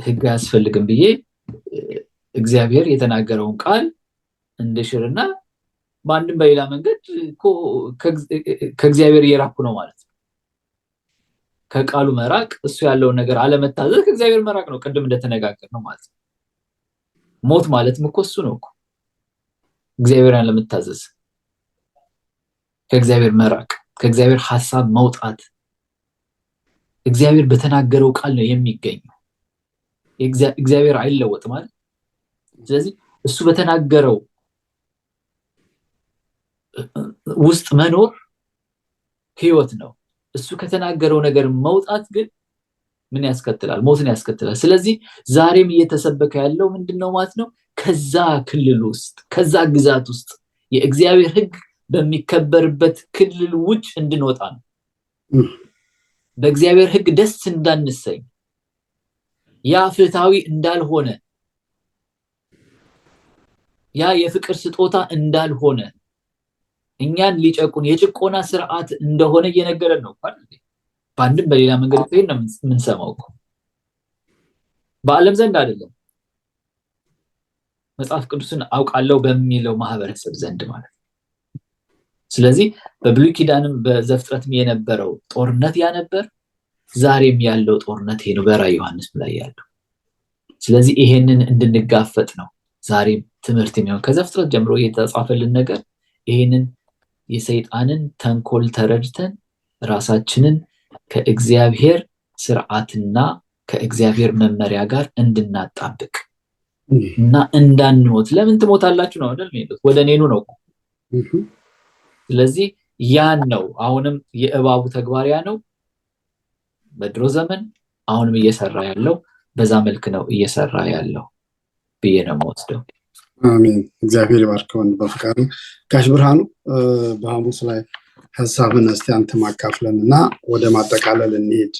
ህግ አያስፈልግም ብዬ እግዚአብሔር የተናገረውን ቃል እንድሽርና በአንድም በሌላ መንገድ ከእግዚአብሔር እየራኩ ነው ማለት ነው። ከቃሉ መራቅ፣ እሱ ያለውን ነገር አለመታዘዝ ከእግዚአብሔር መራቅ ነው። ቅድም እንደተነጋገር ነው ማለት ነው። ሞት ማለትም እኮ እሱ ነው እኮ፣ እግዚአብሔርን አለመታዘዝ፣ ከእግዚአብሔር መራቅ፣ ከእግዚአብሔር ሐሳብ መውጣት። እግዚአብሔር በተናገረው ቃል ነው የሚገኘው። እግዚአብሔር አይለወጥም ማለት። ስለዚህ እሱ በተናገረው ውስጥ መኖር ህይወት ነው። እሱ ከተናገረው ነገር መውጣት ግን ምን ያስከትላል? ሞትን ያስከትላል። ስለዚህ ዛሬም እየተሰበከ ያለው ምንድነው ማለት ነው? ከዛ ክልል ውስጥ ከዛ ግዛት ውስጥ የእግዚአብሔር ህግ በሚከበርበት ክልል ውጭ እንድንወጣ ነው። በእግዚአብሔር ህግ ደስ እንዳንሰኝ፣ ያ ፍትሃዊ እንዳልሆነ፣ ያ የፍቅር ስጦታ እንዳልሆነ፣ እኛን ሊጨቁን የጭቆና ስርዓት እንደሆነ እየነገረን ነው አይደል? በአንድም በሌላ መንገድ ይሄን ነው የምንሰማው እኮ። በዓለም ዘንድ አይደለም፣ መጽሐፍ ቅዱስን አውቃለሁ በሚለው ማህበረሰብ ዘንድ ማለት ነው። ስለዚህ በብሉይ ኪዳንም በዘፍጥረትም የነበረው ጦርነት ያ ነበር። ዛሬም ያለው ጦርነት ይሄ ነው በራዕየ ዮሐንስ ላይ ያለው። ስለዚህ ይሄንን እንድንጋፈጥ ነው ዛሬም ትምህርት የሚሆን ከዘፍጥረት ጀምሮ የተጻፈልን ነገር። ይሄንን የሰይጣንን ተንኮል ተረድተን ራሳችንን ከእግዚአብሔር ስርዓትና ከእግዚአብሔር መመሪያ ጋር እንድናጣብቅ እና እንዳንሞት። ለምን ትሞታላችሁ ነው አይደል? ወደ እኔኑ ነው። ስለዚህ ያን ነው አሁንም የእባቡ ተግባር ያ ነው በድሮ ዘመን፣ አሁንም እየሰራ ያለው በዛ መልክ ነው እየሰራ ያለው ብዬ ነው የምወስደው። አሜን። እግዚአብሔር ይባርከው። በፍቃዱ ጋሽ ብርሃኑ በሐሙስ ላይ ሀሳብን እስቲ አንተ ማካፍለን እና ወደ ማጠቃለል እንሄድ።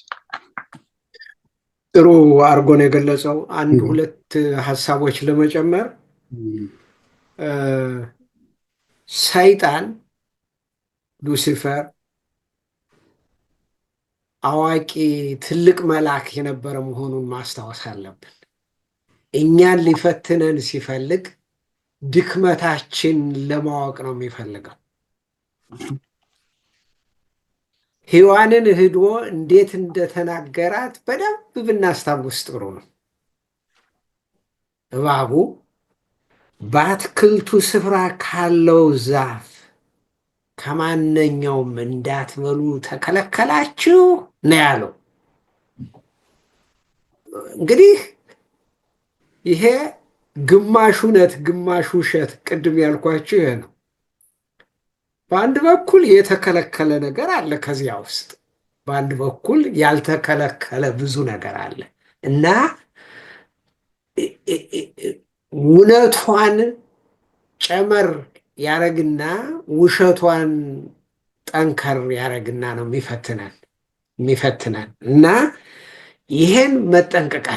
ጥሩ አድርጎ ነው የገለጸው። አንድ ሁለት ሀሳቦች ለመጨመር ሰይጣን ሉሲፈር አዋቂ ትልቅ መልአክ የነበረ መሆኑን ማስታወስ አለብን። እኛን ሊፈትነን ሲፈልግ ድክመታችን ለማወቅ ነው የሚፈልገው። ሔዋንን ሂዶ እንዴት እንደተናገራት በደንብ ብናስታውስ ጥሩ ነው። እባቡ በአትክልቱ ስፍራ ካለው ዛፍ ከማንኛውም እንዳትበሉ ተከለከላችሁ ነው ያለው። እንግዲህ ይሄ ግማሽ እውነት ግማሽ ውሸት ቅድም ያልኳችሁ ይሄ ነው። በአንድ በኩል የተከለከለ ነገር አለ ከዚያ ውስጥ፣ በአንድ በኩል ያልተከለከለ ብዙ ነገር አለ እና እውነቷን ጨመር ያረግና ውሸቷን ጠንከር ያረግና ነው የሚፈትነን እና ይሄን መጠንቀቅ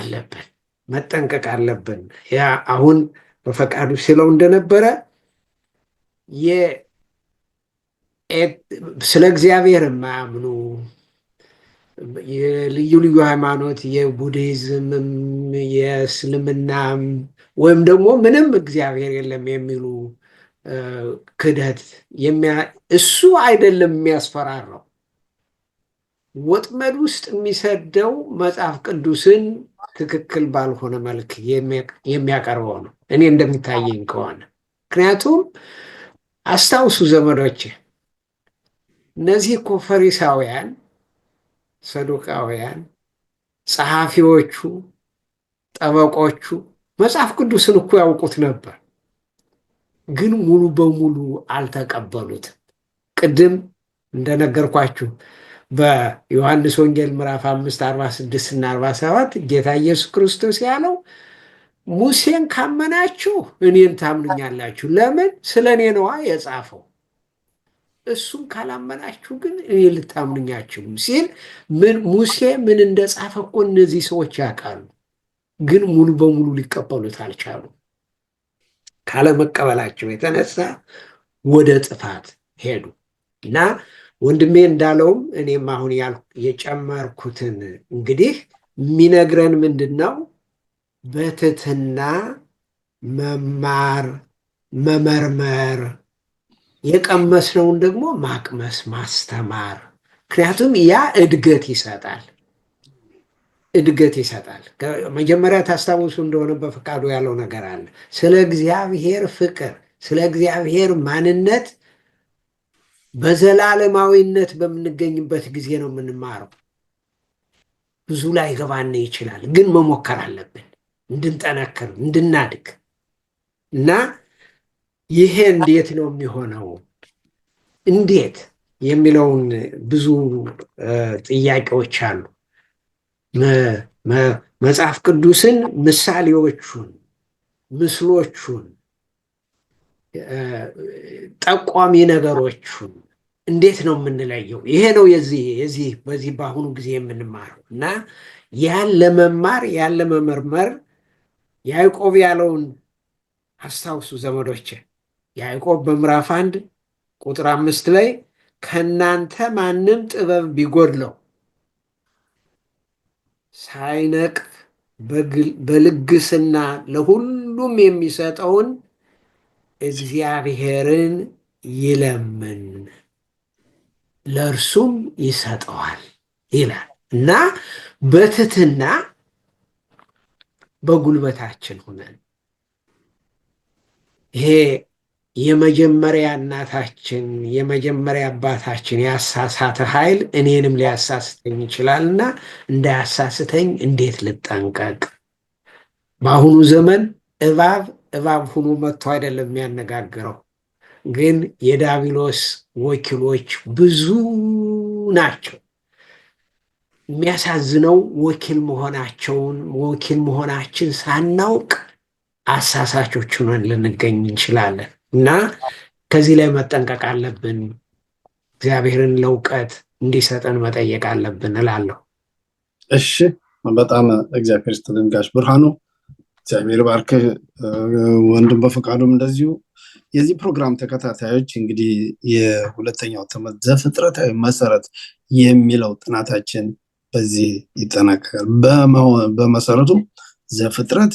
አለብን። ያ አሁን በፈቃዱ ሲለው እንደነበረ ስለ እግዚአብሔር የማያምኑ የልዩ ልዩ ሃይማኖት የቡድሂዝምም የእስልምናም ወይም ደግሞ ምንም እግዚአብሔር የለም የሚሉ ክደት እሱ አይደለም የሚያስፈራራው። ወጥመድ ውስጥ የሚሰደው መጽሐፍ ቅዱስን ትክክል ባልሆነ መልክ የሚያቀርበው ነው እኔ እንደሚታየኝ ከሆነ። ምክንያቱም አስታውሱ ዘመዶቼ፣ እነዚህ እኮ ፈሪሳውያን፣ ሰዱቃውያን፣ ጸሐፊዎቹ፣ ጠበቆቹ መጽሐፍ ቅዱስን እኮ ያውቁት ነበር፣ ግን ሙሉ በሙሉ አልተቀበሉትም። ቅድም እንደነገርኳችሁ በዮሐንስ ወንጌል ምዕራፍ 5 46 እና 47 ጌታ ኢየሱስ ክርስቶስ ያለው ሙሴን ካመናችሁ እኔን ታምኑኛላችሁ። ለምን? ስለ እኔ ነዋ የጻፈው። እሱን ካላመናችሁ ግን እኔ ልታምኑኛችሁም ሲል ሙሴ ምን እንደጻፈ እኮ እነዚህ ሰዎች ያውቃሉ፣ ግን ሙሉ በሙሉ ሊቀበሉት አልቻሉም። ካለመቀበላቸው የተነሳ ወደ ጥፋት ሄዱ እና ወንድሜ እንዳለውም እኔም አሁን የጨመርኩትን እንግዲህ የሚነግረን ምንድን ነው? በትህትና መማር፣ መመርመር፣ የቀመስነውን ደግሞ ማቅመስ፣ ማስተማር። ምክንያቱም ያ እድገት ይሰጣል። መጀመሪያ ታስታውሱ እንደሆነ በፈቃዱ ያለው ነገር አለ። ስለ እግዚአብሔር ፍቅር፣ ስለ እግዚአብሔር ማንነት በዘላለማዊነት በምንገኝበት ጊዜ ነው የምንማረው። ብዙ ላይ ገባን ይችላል፣ ግን መሞከር አለብን እንድንጠነክር እንድናድግ እና ይሄ እንዴት ነው የሚሆነው እንዴት የሚለውን ብዙ ጥያቄዎች አሉ። መጽሐፍ ቅዱስን ምሳሌዎቹን ምስሎቹን ጠቋሚ ነገሮቹን እንዴት ነው የምንለየው? ይሄ ነው በዚህ በአሁኑ ጊዜ የምንማረው እና ያን ለመማር ያን ለመመርመር ያዕቆብ ያለውን አስታውሱ ዘመዶቼ። ያዕቆብ በምዕራፍ 1 ቁጥር 5 ላይ ከእናንተ ማንም ጥበብ ቢጎድለው ሳይነቅፍ በልግስና ለሁሉም የሚሰጠውን እግዚአብሔርን ይለምን ለእርሱም ይሰጠዋል ይላል እና በትህትና በጉልበታችን ሆነን ይሄ የመጀመሪያ እናታችን የመጀመሪያ አባታችን ያሳሳተ ኃይል እኔንም ሊያሳስተኝ ይችላልና እንዳያሳስተኝ እንዴት ልጠንቀቅ? በአሁኑ ዘመን እባብ ሆኖ መጥቶ አይደለም የሚያነጋግረው፣ ግን የዲያብሎስ ወኪሎች ብዙ ናቸው። የሚያሳዝነው ወኪል መሆናችን ሳናውቅ አሳሳቾች ሆነን ልንገኝ እንችላለን እና ከዚህ ላይ መጠንቀቅ አለብን። እግዚአብሔርን ለእውቀት እንዲሰጠን መጠየቅ አለብን እላለሁ። እሺ፣ በጣም እግዚአብሔር ይስጥልን ጋሽ ብርሃኑ፣ እግዚአብሔር ባርክ። ወንድም በፈቃዱም እንደዚሁ። የዚህ ፕሮግራም ተከታታዮች እንግዲህ የሁለተኛው ትምህርት ዘፍጥረታዊ መሰረት የሚለው ጥናታችን በዚህ ይጠናቀቃል። በመሰረቱ ዘፍጥረት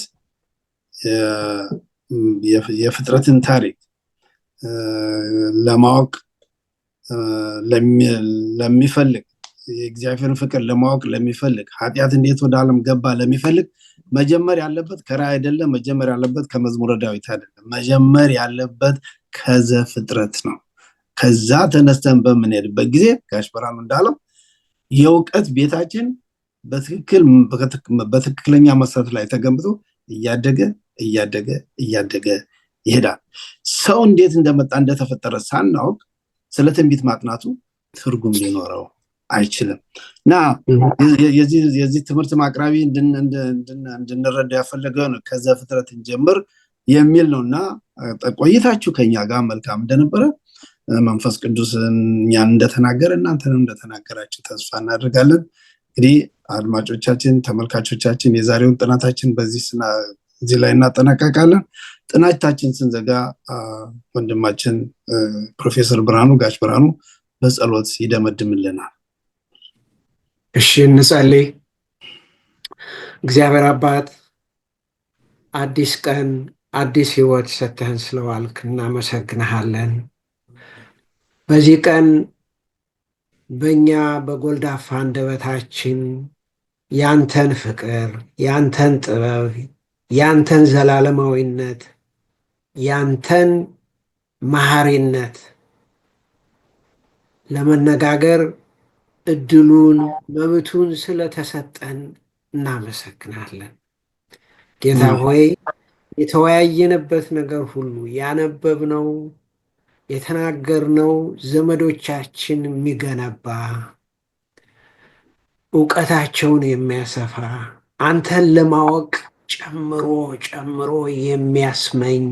የፍጥረትን ታሪክ ለማወቅ ለሚፈልግ የእግዚአብሔርን ፍቅር ለማወቅ ለሚፈልግ ኃጢአት እንዴት ወደ ዓለም ገባ ለሚፈልግ መጀመር ያለበት ከራዕይ አይደለም። መጀመር ያለበት ከመዝሙረ ዳዊት አይደለም። መጀመር ያለበት ከዘፍጥረት ነው። ከዛ ተነስተን በምንሄድበት ጊዜ ጋሽ ብርሃኑ እንዳለው የእውቀት ቤታችን በትክክለኛ መሰረት ላይ ተገንብቶ እያደገ እያደገ እያደገ ይሄዳል። ሰው እንዴት እንደመጣ እንደተፈጠረ ሳናውቅ ስለ ትንቢት ማጥናቱ ትርጉም ሊኖረው አይችልም እና የዚህ ትምህርት ማቅራቢ እንድንረዳ ያፈለገው ነው ከዘፍጥረት እንጀምር የሚል ነው እና ቆይታችሁ ከኛ ጋር መልካም እንደነበረ መንፈስ ቅዱስ እኛን እንደተናገረ እናንተንም እንደተናገራችሁ ተስፋ እናደርጋለን። እንግዲህ አድማጮቻችን፣ ተመልካቾቻችን የዛሬውን ጥናታችን እዚህ ላይ እናጠናቀቃለን። ጥናታችን ስንዘጋ ወንድማችን ፕሮፌሰር ብርሃኑ ጋሽ ብርሃኑ በጸሎት ይደመድምልናል። እሺ እንጸልይ። እግዚአብሔር አባት አዲስ ቀን አዲስ ህይወት ሰጥተህን ስለዋልክ እናመሰግንሃለን። በዚህ ቀን በእኛ በጎልዳፋ አንደበታችን ያንተን ፍቅር፣ ያንተን ጥበብ፣ ያንተን ዘላለማዊነት፣ ያንተን መሐሪነት ለመነጋገር እድሉን መብቱን ስለተሰጠን እናመሰግናለን። ጌታ ሆይ የተወያየንበት ነገር ሁሉ ያነበብነው የተናገርነው ዘመዶቻችን የሚገነባ እውቀታቸውን የሚያሰፋ አንተን ለማወቅ ጨምሮ ጨምሮ የሚያስመኝ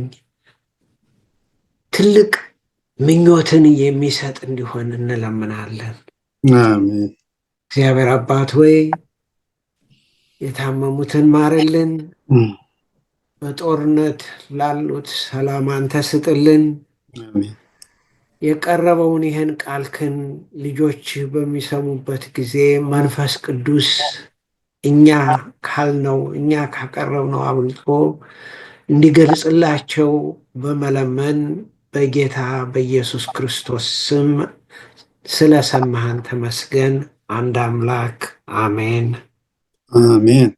ትልቅ ምኞትን የሚሰጥ እንዲሆን እንለምናለን። አሜን። እግዚአብሔር አባት ሆይ የታመሙትን ማርልን፣ በጦርነት ላሉት ሰላም አንተ ስጥልን። አሜን። የቀረበውን ይህን ቃልክን ልጆች በሚሰሙበት ጊዜ መንፈስ ቅዱስ እኛ ካልነው እኛ ካቀረብነው አብልጦ እንዲገልጽላቸው በመለመን በጌታ በኢየሱስ ክርስቶስ ስም ስለሰማህን ተመስገን። አንድ አምላክ አሜን። አሜን።